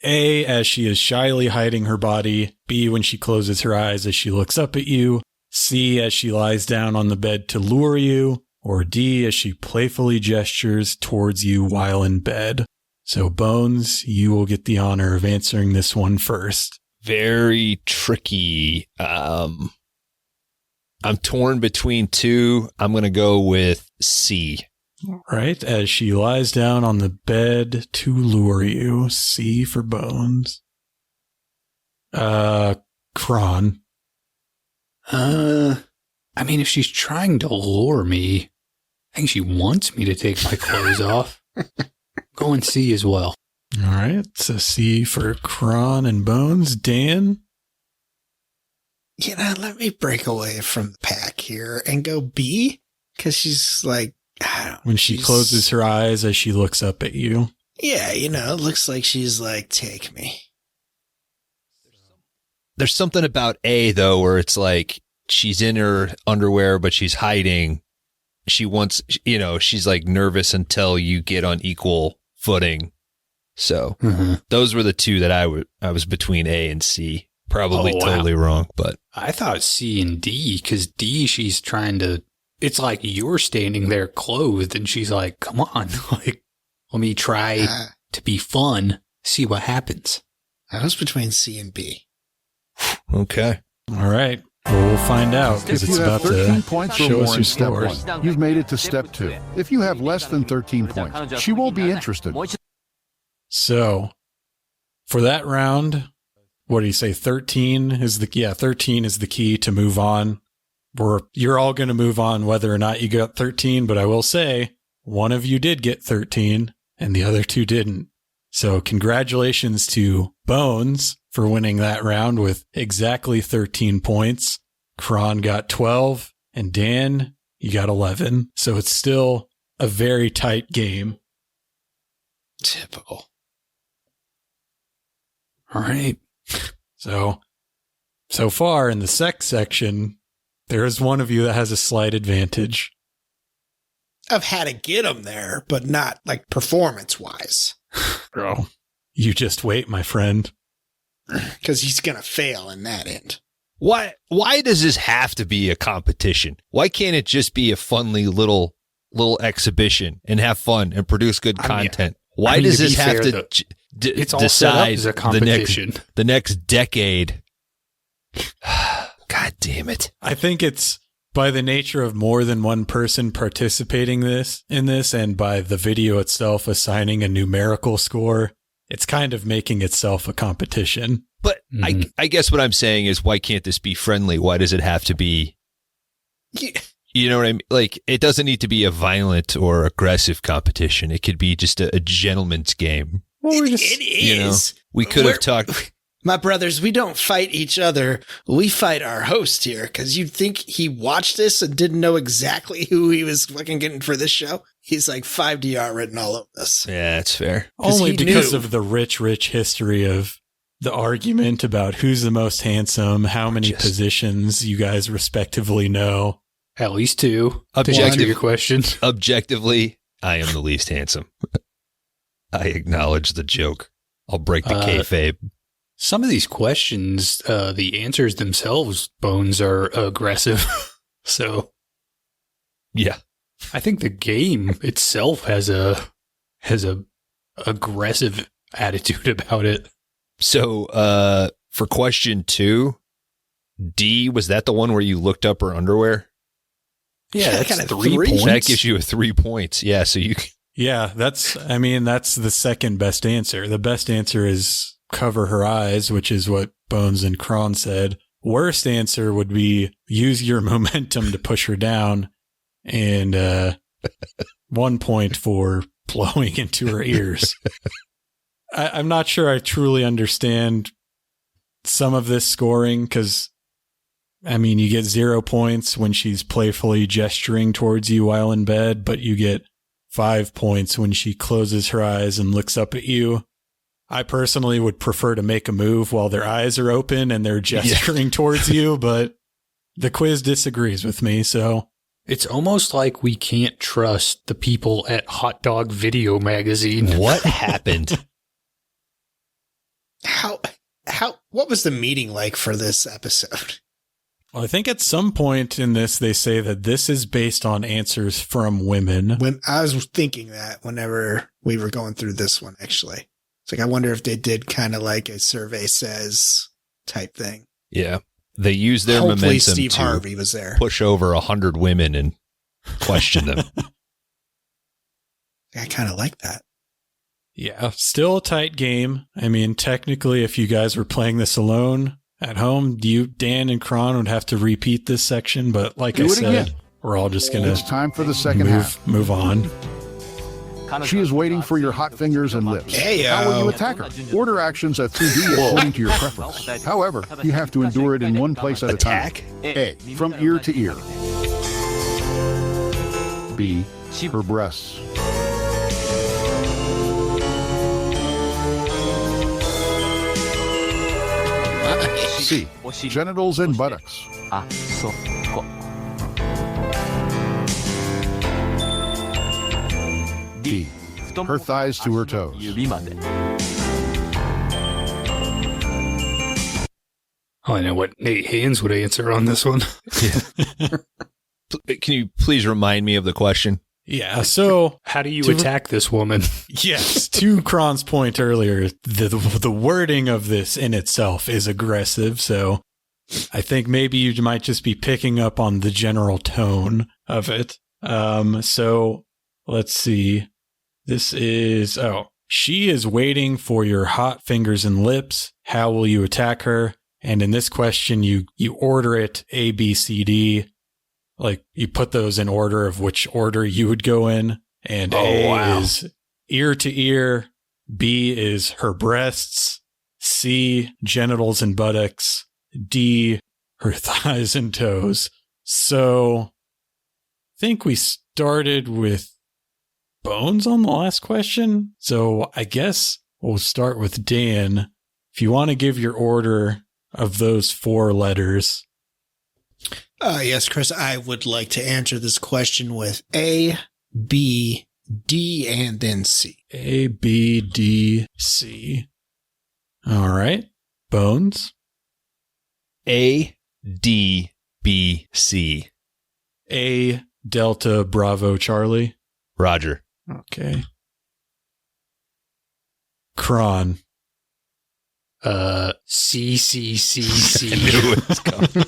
A, as she is shyly hiding her body. B, when she closes her eyes as she looks up at you. C, as she lies down on the bed to lure you. Or D, as she playfully gestures towards you while in bed. So, Bones, you will get the honor of answering this one first. Very tricky. I'm torn between 2. I'm going to go with C. Right, as she lies down on the bed to lure you. C for Bones. Kron. I mean, if she's trying to lure me, I think she wants me to take my clothes off. Go and C as well. All right, so C for Kron and Bones. Dan? Let me break away from the pack here and go B, because she's like, when she closes her eyes as she looks up at you. Yeah, it looks like she's like, take me. There's something about A, though, where it's like she's in her underwear, but she's hiding. She wants, she's like nervous until you get on equal footing. So those were the 2 that I was between A and C. Probably totally wrong, but I thought C and D, because D, she's trying to, it's like you're standing there clothed and she's like, come on, like, let me try to be fun, see what happens. I was between C and B. Okay. All right. Well, we'll find out because If it's you have about 13 to points or show more us in your step scores. 1, you've made it to step 2. If you have less than 13 points, she won't be interested. So, for that round, what do you say? 13 is 13 is the key to move on. You're all going to move on whether or not you got 13, but I will say one of you did get 13 and the other two didn't. So congratulations to Bones for winning that round with exactly 13 points. Kron got 12 and Dan, you got 11. So it's still a very tight game. Typical. All right. So far in the sex section, there is one of you that has a slight advantage. I've had to get him there, but not like performance-wise. Bro, you just wait, my friend. Because he's going to fail in that end. Why does this have to be a competition? Why can't it just be a funly little exhibition and have fun and produce good content? Why does this have to it's all set up decide as a competition. the next decade? God damn it. I think it's by the nature of more than one person participating in this and by the video itself assigning a numerical score, it's kind of making itself a competition. But I guess what I'm saying is, why can't this be friendly? Why does it have to be? You know what I mean? Like, it doesn't need to be a violent or aggressive competition. It could be just a gentleman's game. Well, it is. You know, we could have talked. My brothers, we don't fight each other. We fight our host here, because you'd think he watched this and didn't know exactly who he was fucking getting for this show. He's like 5DR written all over this. Yeah, that's fair. Only because of the rich history of the argument about who's the most handsome, how many positions you guys respectively know. At least 2. To answer your question. Objectively, I am the least handsome. I acknowledge the joke. I'll break the kayfabe. Some of these questions, the answers themselves, Bones, are aggressive. So, yeah, I think the game itself has a aggressive attitude about it. So, for question 2, D, was that the one where you looked up her underwear? Yeah, that's 3 points. That gives you 3 points. Yeah, so you. Yeah, that's the second best answer. The best answer is cover her eyes, which is what Bones and Kron said. Worst answer would be use your momentum to push her down, and 1 point for blowing into her ears. I'm not sure I truly understand some of this scoring, because, I mean, you get 0 points when she's playfully gesturing towards you while in bed, but you get 5 points when she closes her eyes and looks up at you. I personally would prefer to make a move while their eyes are open and they're gesturing towards you, but the quiz disagrees with me, so. It's almost like we can't trust the people at Hot Dog Video Magazine. What happened? What was the meeting like for this episode? Well, I think at some point in this, they say that this is based on answers from women. When I was thinking that whenever we were going through this one, actually. It's like, I wonder if they did kind of like a survey says type thing. Yeah. They use their Hopefully momentum Steve to Harvey was there. Push over 100 women and question them. I kind of like that. Yeah, still a tight game. I mean, technically, if you guys were playing this alone at home, Dan and Kron would have to repeat this section, but like I said, we're all just going to... It's time for the second half. Move on. She is waiting for your hot fingers and lips. How will you attack her? Order actions at 2D according to your preference. However, you have to endure it in one place at a time. A, from ear to ear. B, her breasts. C, genitals and buttocks. D, her thighs to her toes. Oh, I know what Nate Haynes would answer on this one. Can you please remind me of the question? Yeah, so... How do you attack this woman? Yes, to Kron's point earlier, the wording of this in itself is aggressive, so I think maybe you might just be picking up on the general tone of it. So let's see. This is, she is waiting for your hot fingers and lips. How will you attack her? And in this question, you order it A, B, C, D. Like you put those in order of which order you would go in. And is ear to ear. B is her breasts. C, genitals and buttocks. D, her thighs and toes. So I think we started with Bones on the last question. So I guess we'll start with Dan. If you want to give your order of those 4 letters. Yes, Chris, I would like to answer this question with A, B, D, and then C. A, B, D, C. All right. Bones. A, D, B, C. A, Delta, Bravo, Charlie. Roger. Okay. Kron. C, C, C, C. I knew it was coming.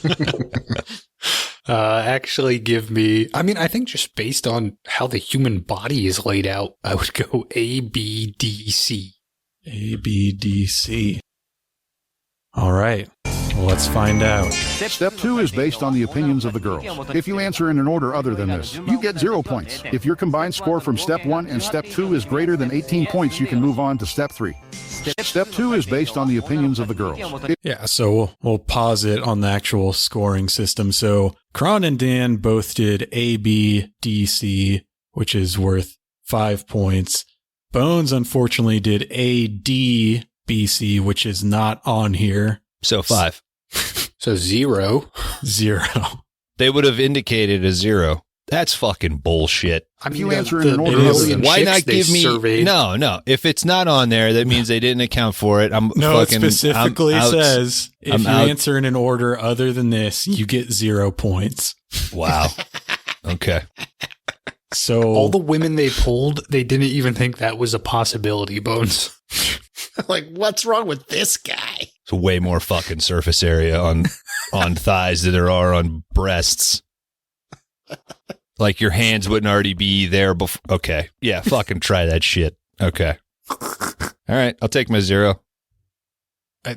Actually give me, I think just based on how the human body is laid out, I would go A, B, D, C. A, B, D, C. All right. Well, let's find out. Step 2 is based on the opinions of the girls. If you answer in an order other than this, you get 0 points. If your combined score from Step 1 and Step 2 is greater than 18 points, you can move on to Step 3. Step 2 is based on the opinions of the girls. Yeah, so we'll pause it on the actual scoring system. So Kron and Dan both did A, B, D, C, which is worth 5 points. Bones, unfortunately, did A, D, B, C, which is not on here. So 5. So 0. 0. They would have indicated a 0. That's fucking bullshit. If you answer in an order other than why not give me surveyed. No. If it's not on there, that means they didn't account for it. It specifically says if you answer in an order other than this, you get 0 points. Wow. Okay. So all the women they pulled, they didn't even think that was a possibility, Bones. Like, what's wrong with this guy? It's way more fucking surface area on thighs than there are on breasts. Like your hands wouldn't already be there before. Okay. Yeah, fucking try that shit. Okay. All right, I'll take my 0.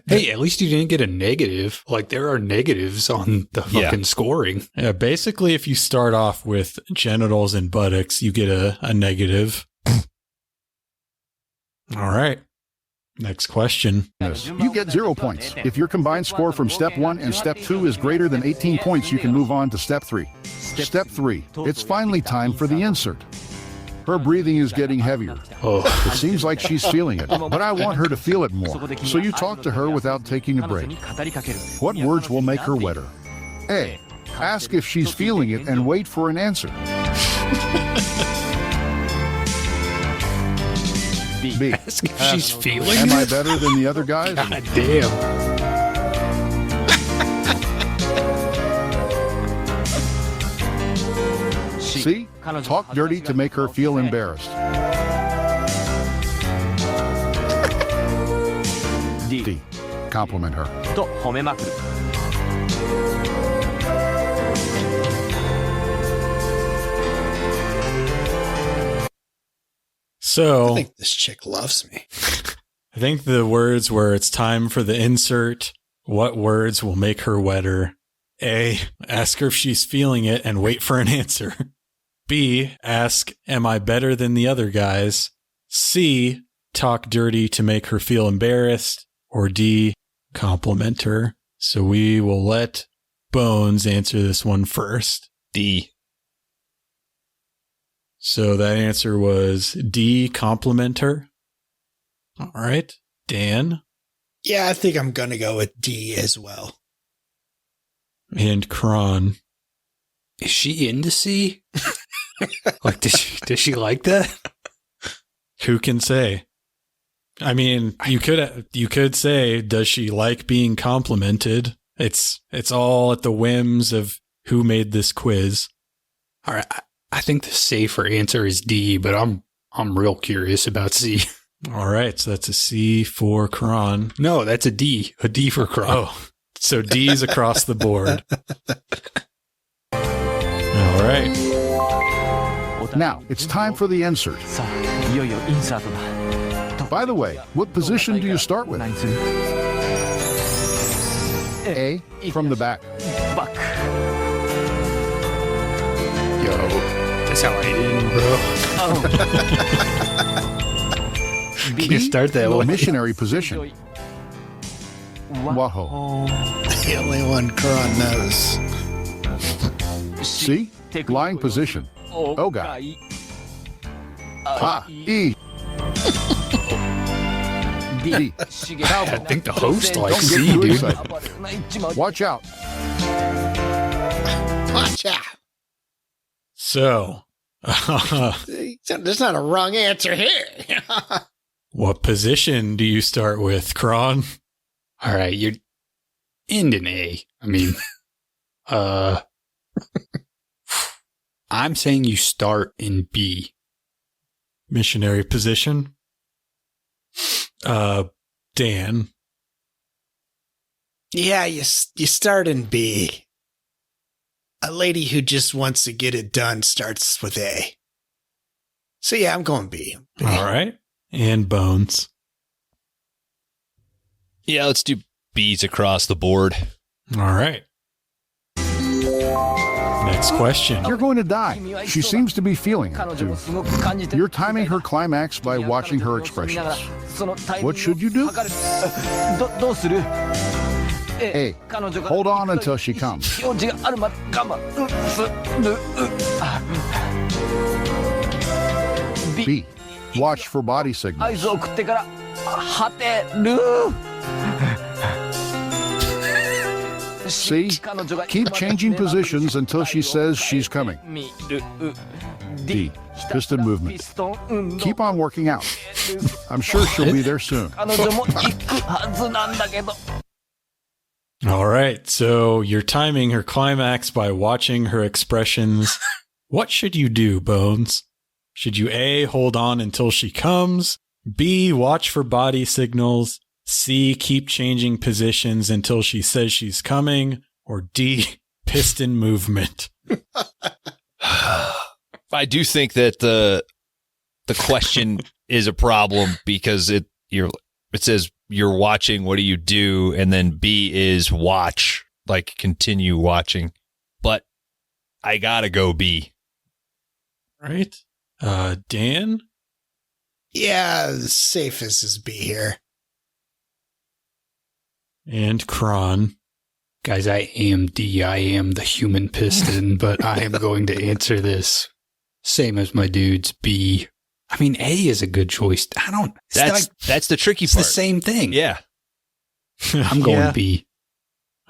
Hey, at least you didn't get a negative. Like, there are negatives on the fucking scoring. Yeah, basically, if you start off with genitals and buttocks, you get a negative. All right. Next question. You get 0 points. If your combined score from Step 1 and Step 2 is greater than 18 points, you can move on to Step 3. Step 3. It's finally time for the insert. Her breathing is getting heavier. It seems like she's feeling it, but I want her to feel it more. So you talk to her without taking a break. What words will make her wetter? A. Ask if she's feeling it and wait for an answer. B. Ask if she's feeling it. Am I better than the other guys? God damn. C. Talk dirty to make her feel embarrassed. D. Compliment her. So I think this chick loves me. I think the words where it's time for the insert, what words will make her wetter? A, ask her if she's feeling it and wait for an answer. B, ask, am I better than the other guys? C, talk dirty to make her feel embarrassed. Or D, compliment her. So we will let Bones answer this one first. D. So that answer was D, compliment her. All right. Dan? Yeah, I think I'm going to go with D as well. And Kron. Is she into C? Like, does she like that? Who can say? I mean, you could say, does she like being complimented? It's all at the whims of who made this quiz. All right, I think the safer answer is D, but I'm real curious about C. All right, so that's a C for Kron. No, that's a D for Kron. Oh, So D's across the board. All right. Now, it's time for the insert. By the way, what position do you start with? A, from the back. Yo, that's how I did, bro. B, You start that way. missionary position. Whoa. The only one Kron knows. C, lying position. Oga. E. D. I think the host likes Don't get C, too dude. excited. Watch out. Watch out. So, There's not a wrong answer here. what position do you start with, Kron? All right, you're in an A. I mean, I'm saying you start in B. Missionary position? Dan. Yeah, you start in B. A lady who just wants to get it done starts with A. So yeah, I'm going B. All right. And Bones. Yeah, let's do B's across the board. All right. Next question. You're going to die. She seems to be feeling it, too. You're timing her climax by watching her expressions. What should you do? A. Hold on until she comes. B. Watch for body signals. C. Keep changing positions until she says she's coming. D. Piston movement. Keep on working out. I'm sure she'll be there soon. All right. So you're timing her climax by watching her expressions. What should you do, Bones? Should you A, hold on until she comes? B, watch for body signals? C, keep changing positions until she says she's coming? Or D, piston movement? I do think that the question is a problem because it says you're watching, what do you do? And then B is watch, like continue watching. But I gotta go B. Right? Dan? Yeah, the safest is B here. And Kron. Guys, I am D. I am the human piston, but I am going to answer this same as my dudes, B. I mean, A is a good choice. That's the tricky it's part. the same thing. Yeah. I'm going Yeah. B.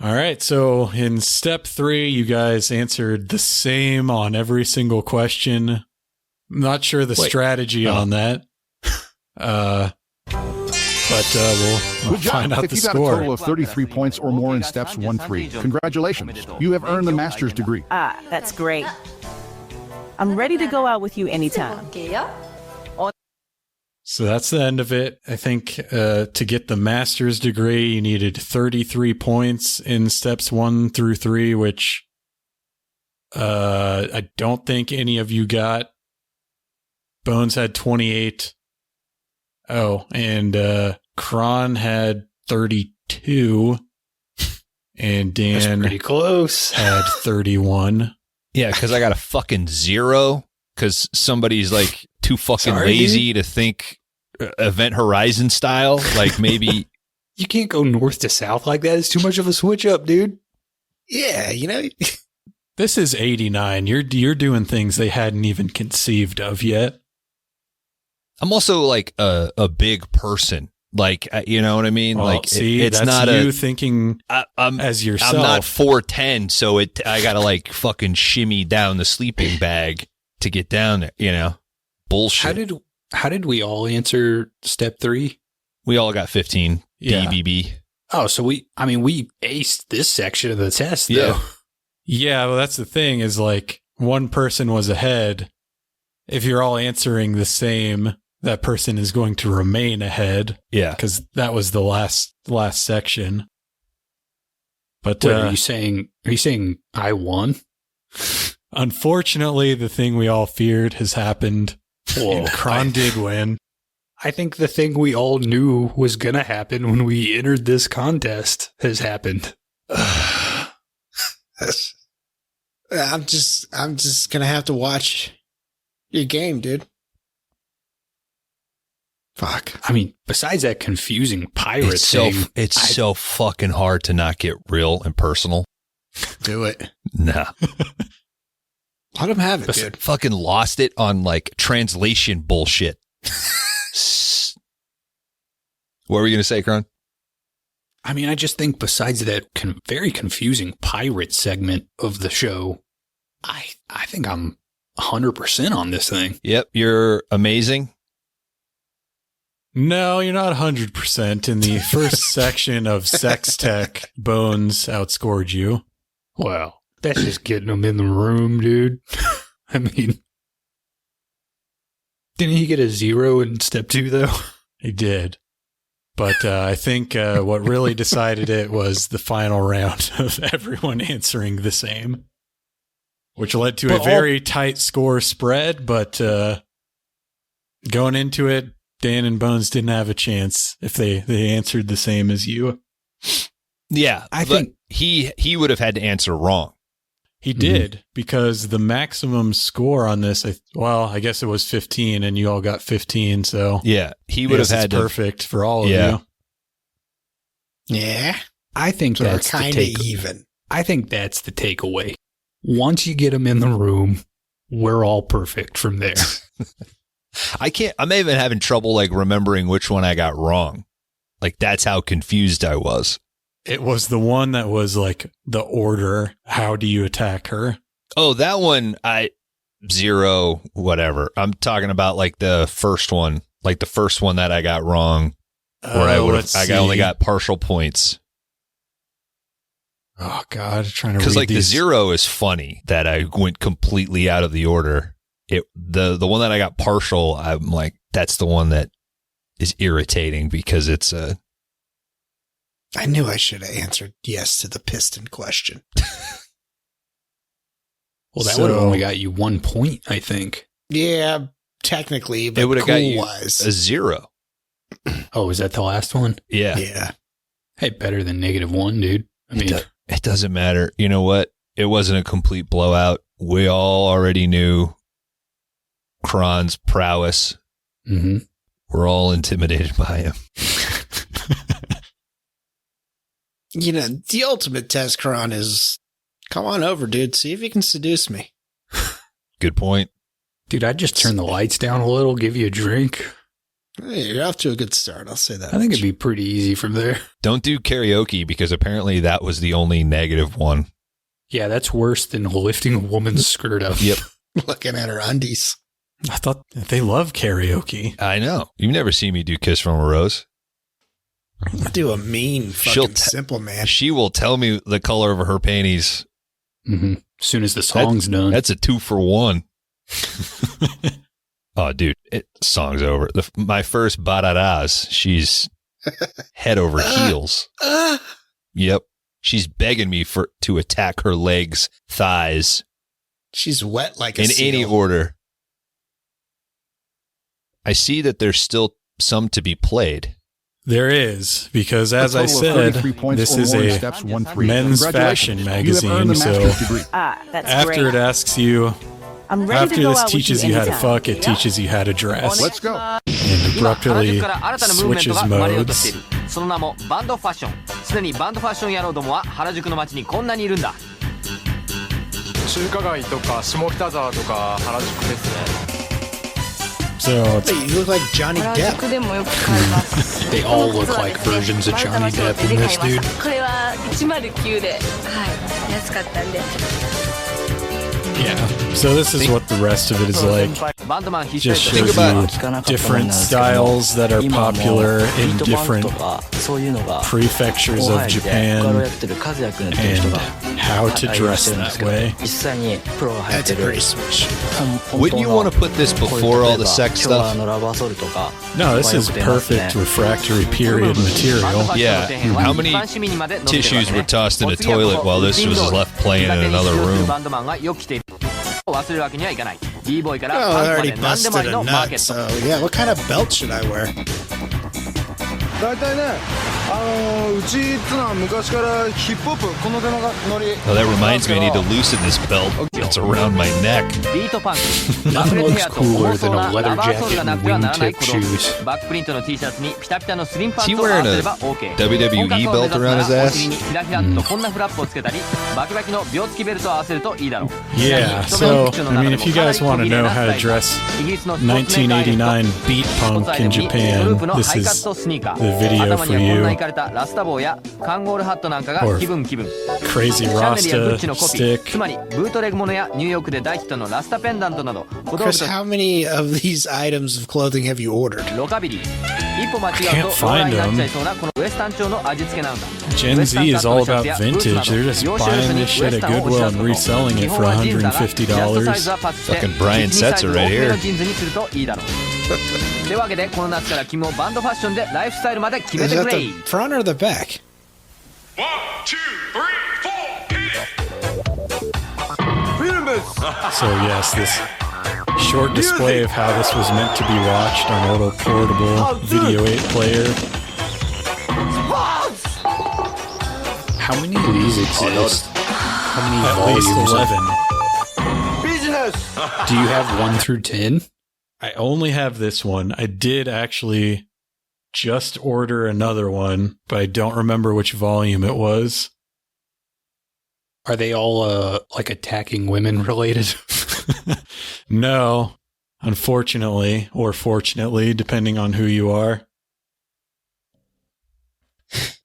All right. So in step 3, you guys answered the same on every single question. I'm not sure the strategy on that. But we'll Good job. find out If the you got a score. total of 33 points or more in steps 1-3, congratulations. You have earned the master's degree. Ah, that's great. I'm ready to go out with you anytime. So that's the end of it. I think to get the master's degree, you needed 33 points in steps 1 through 3, which I don't think any of you got. Bones had 28. Oh, and Kron had 32. And That's Dan pretty close. had 31. Yeah, because I got a fucking 0 because somebody's like too fucking lazy to think Event Horizon style. Like maybe You can't go north to south like that. It's too much of a switch up, dude. Yeah, you know. This is 89. You're doing things they hadn't even conceived of yet. I'm also like a big person. Like, you know what I mean? Well, like see, it's that's not you a thinking I'm as yourself. I'm not 4'10", so I gotta like fucking shimmy down the sleeping bag to get down there. You know, bullshit. How did we all answer step 3? We all got 15 Yeah. DBB. Oh, so we aced this section of the test, though. Yeah. Yeah, well, that's the thing is like one person was ahead. If you're all answering the same, that person is going to remain ahead Yeah. because that was the last section. But Wait, are you saying I won? Unfortunately, the thing we all feared has happened. And Kron did win. I think the thing we all knew was going to happen when we entered this contest has happened. I'm just going to have to watch your game, dude. Fuck. I mean, besides that confusing pirate thing. It's so fucking hard to not get real and personal. Do it. Nah. Let him have it, dude. Fucking lost it on like translation bullshit. What were you going to say, Kron? I mean, I just think besides that very confusing pirate segment of the show, I think I'm 100% on this thing. Yep, you're amazing. No, you're not 100%. In the first section of Sex Tech, Bones outscored you. Well, that's just getting them in the room, dude. I mean, didn't he get a 0 in step 2, though? He did. But I think what really decided it was the final round of everyone answering the same, which led to a very tight score spread. But going into it, Dan and Bones didn't have a chance if they answered the same as you. Yeah, I think he would have had to answer wrong. He did, because the maximum score on this, I guess it was 15, and you all got 15. So yeah, he would have had to, perfect for all of you. Yeah, I think that's kind of even. I think that's the takeaway. Once you get them in the room, we're all perfect from there. I'm even having trouble like remembering which one I got wrong. Like that's how confused I was. It was the one that was like the order. How do you attack her? Oh, that one, 0, whatever. I'm talking about like the first one that I got wrong, where I only got partial points. Oh God, I'm trying to read because like these. the 0 is funny that I went completely out of the order. The one that I got partial, I'm like, that's the one that is irritating because it's a. I knew I should have answered yes to the piston question. Well, that would have only got you 1 point, I think. Yeah, technically, but it would have got you wise. a 0. Oh, is that the last one? Yeah. Yeah. Hey, better than -1, dude. I mean, it doesn't matter. You know what? It wasn't a complete blowout. We all already knew Kron's prowess. Mm-hmm. We're all intimidated by him. You know, the ultimate test, Kron, is come on over, dude. See if you can seduce me. Good point. Dude, I'd just turn the lights down a little, give you a drink. Hey, you're off to a good start. I'll say that. I think it'd be pretty easy from there. Don't do karaoke because apparently that was the only -1. Yeah, that's worse than lifting a woman's skirt up. Yep. Looking at her undies. I thought they love karaoke. I know. You've never seen me do Kiss from a Rose. I do a mean fucking simple man. She will tell me the color of her panties. Mm-hmm. As soon as the song's done. That's a 2 for 1. Oh, dude, song's over. My first badadas, she's head over heels. Yep. She's begging me to attack her legs, thighs. She's wet like a in seal. any order. I see that there's still some to be played. There is, because as I said, this is a men's fashion magazine, so that's after great. it asks you, I'm ready after to go this out with teaches you how to fuck, it teaches you how to dress. Let's go. And abruptly switches modes. その名もバンドファッション。すでにバンドファッション野郎どもは原宿の街にこんなにいるんだ。中華街とか下北沢とか原宿ですね。 So Hey, you look like Johnny Depp. They all look like versions of Johnny Depp in this, dude. これは109で、安かったんで。 yeah, so this is what the rest of it is like. Just shows you different styles that are popular in different prefectures of Japan and how to dress that way. That's a pretty sweet shoe. Wouldn't you want to put this before all the sex stuff? No, this is perfect refractory period material. Yeah. How many tissues were tossed in a toilet while this was left playing in another room? Oh, I already busted a nut, so yeah, what kind of belt should I wear? 大体ね、うちってのは昔からヒップホップこの手のノリ。 Oh, that reminds me, I need to loosen this belt. It's around my neck. Nothing looks cooler than a leather jacket and wingtip shoes. Is he wearing a WWE belt around his ass? Yeah, so, I mean, if you guys want to know how to dress 1989 beat punk in Japan, this is the video for you. Or crazy Rasta stick. Chris, how many of these items of clothing have you ordered? I can't find them. Gen Z is all about vintage. They're just buying this shit at Goodwill and reselling it for $150. Fucking Brian Setzer right here. というわけでこの夏から君もバンドファッションでライフスタイルまで決め Is て that くれ the front or the back? 1, 2, 3, 4, So yes, this short display of how this was meant to be watched on a little portable Video 8 player. How many of these exist? How many At volumes? least 11. Do you have 1 through 10? I only have this one. I did actually just order another one, but I don't remember which volume it was. Are they all like attacking women related? No, unfortunately, or fortunately, depending on who you are.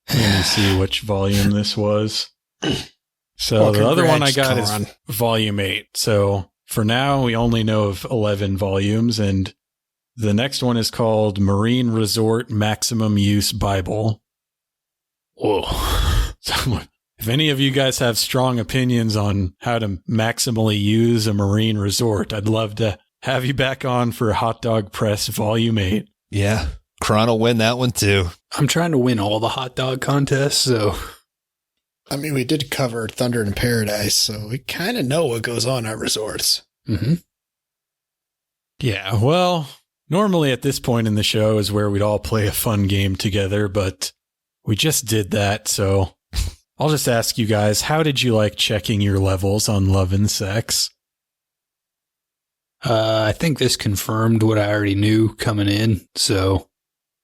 Let me see which volume this was. So Well, the other one I got congrats, is volume 8. So for now, we only know of 11 volumes, and the next one is called Marine Resort Maximum Use Bible. Whoa. So if any of you guys have strong opinions on how to maximally use a marine resort, I'd love to have you back on for Hot Dog Press Volume 8. Yeah. Kron will win that one too. I'm trying to win all the hot dog contests, so... I mean, we did cover Thunder in Paradise, so we kind of know what goes on at resorts. Mm-hmm. Yeah, well, normally at this point in the show is where we'd all play a fun game together, but we just did that, so I'll just ask you guys, how did you like checking your levels on Love and Sex? I think this confirmed what I already knew coming in, so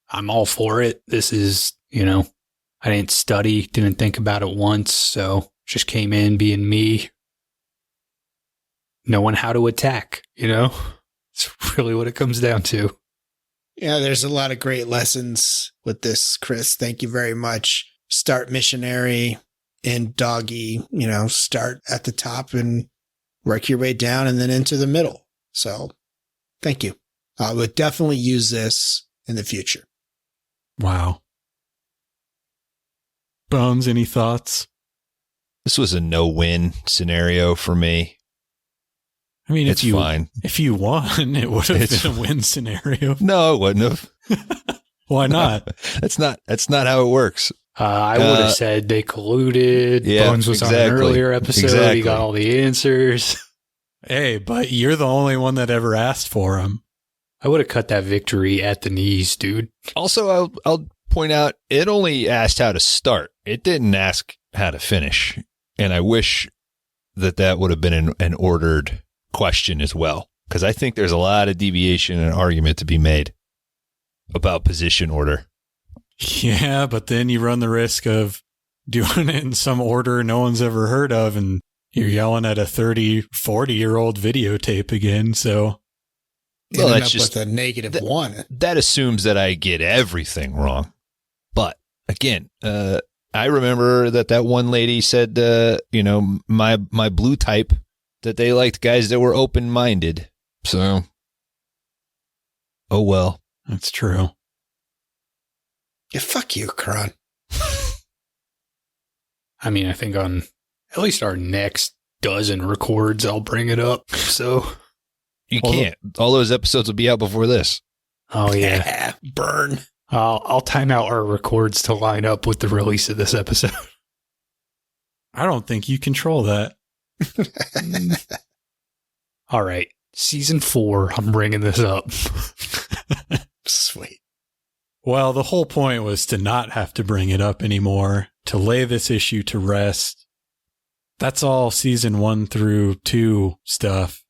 I'm all for it. This is, I didn't study, didn't think about it once, so just came in being me, knowing how to attack, It's really what it comes down to. Yeah, there's a lot of great lessons with this, Chris. Thank you very much. Start missionary and doggy, start at the top and work your way down and then into the middle. So thank you. I would definitely use this in the future. Wow. Bones, any thoughts? This was a no-win scenario for me. I mean, it's fine. If you won, it would have been a win scenario. No, it wouldn't have. Why not? That's not how it works. I would have said they colluded. Yeah, Bones was on an earlier episode. Exactly. He got all the answers. Hey, but you're the only one that ever asked for them. I would have cut that victory at the knees, dude. Also, I'll point out, it only asked how to start. It didn't ask how to finish. And I wish that would have been an ordered question as well, because I think there's a lot of deviation and argument to be made about position order. Yeah, but then you run the risk of doing it in some order no one's ever heard of, and you're yelling at a 30, 40-year-old videotape again, so... Well, that's just with a -1. That assumes that I get everything wrong. But, again, I remember that one lady said, my blue type, that they liked guys that were open-minded. So, oh well. That's true. Yeah, fuck you, Kron. I mean, I think on At least our next dozen records, I'll bring it up. So you can't. All those episodes will be out before this. Oh yeah, burn. I'll time out our records to line up with the release of this episode. I don't think you control that. All right, season 4. I'm bringing this up. Sweet. Well, the whole point was to not have to bring it up anymore, to lay this issue to rest. That's all season 1 through 2 stuff.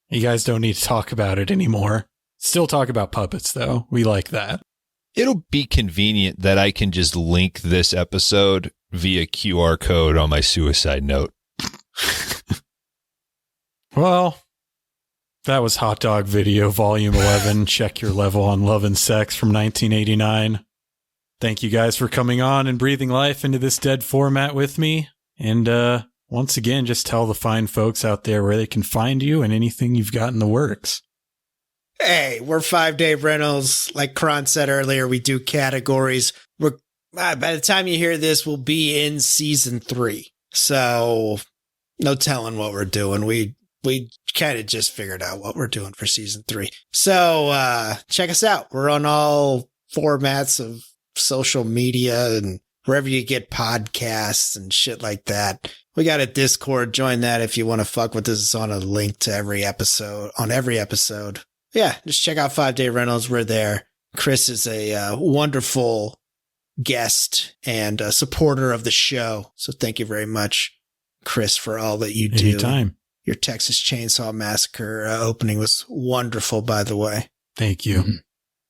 You guys don't need to talk about it anymore. Still talk about puppets, though. We like that. It'll be convenient that I can just link this episode via QR code on my suicide note. Well, that was Hot Dog Video Volume 11. Check your level on love and sex from 1989. Thank you guys for coming on and breathing life into this dead format with me. And once again, just tell the fine folks out there where they can find you and anything you've got in the works. Hey, we're 5 Day Rentals. Like Kron said earlier, we do categories. We're by the time you hear this, we'll be in season 3. So no telling what we're doing. We kind of just figured out what we're doing for season 3. So check us out. We're on all formats of social media and wherever you get podcasts and shit like that. We got a Discord. Join that if you want to fuck with us. It's on a link to every episode. Yeah, just check out 5 Day Rentals. We're there. Chris is a wonderful guest and a supporter of the show. So thank you very much, Chris, for all that you do. Anytime. Your Texas Chainsaw Massacre opening was wonderful, by the way. Thank you. Mm-hmm.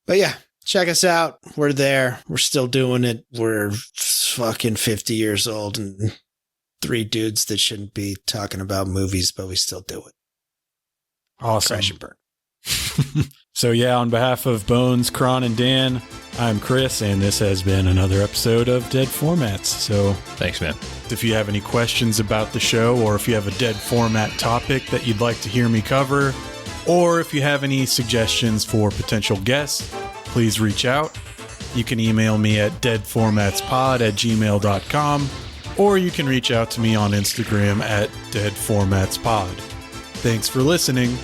But yeah, check us out. We're there. We're still doing it. We're fucking 50 years old and 3 dudes that shouldn't be talking about movies, but we still do it. Awesome. Crash and burn. So yeah, on behalf of Bones, Kron, and Dan, I'm Chris, and this has been another episode of Dead Formats. So thanks, man. If you have any questions about the show, or if you have a dead format topic that you'd like to hear me cover, or if you have any suggestions for potential guests, please reach out. You can email me at deadformatspod@gmail.com, or you can reach out to me on Instagram at deadformatspod. Thanks for listening.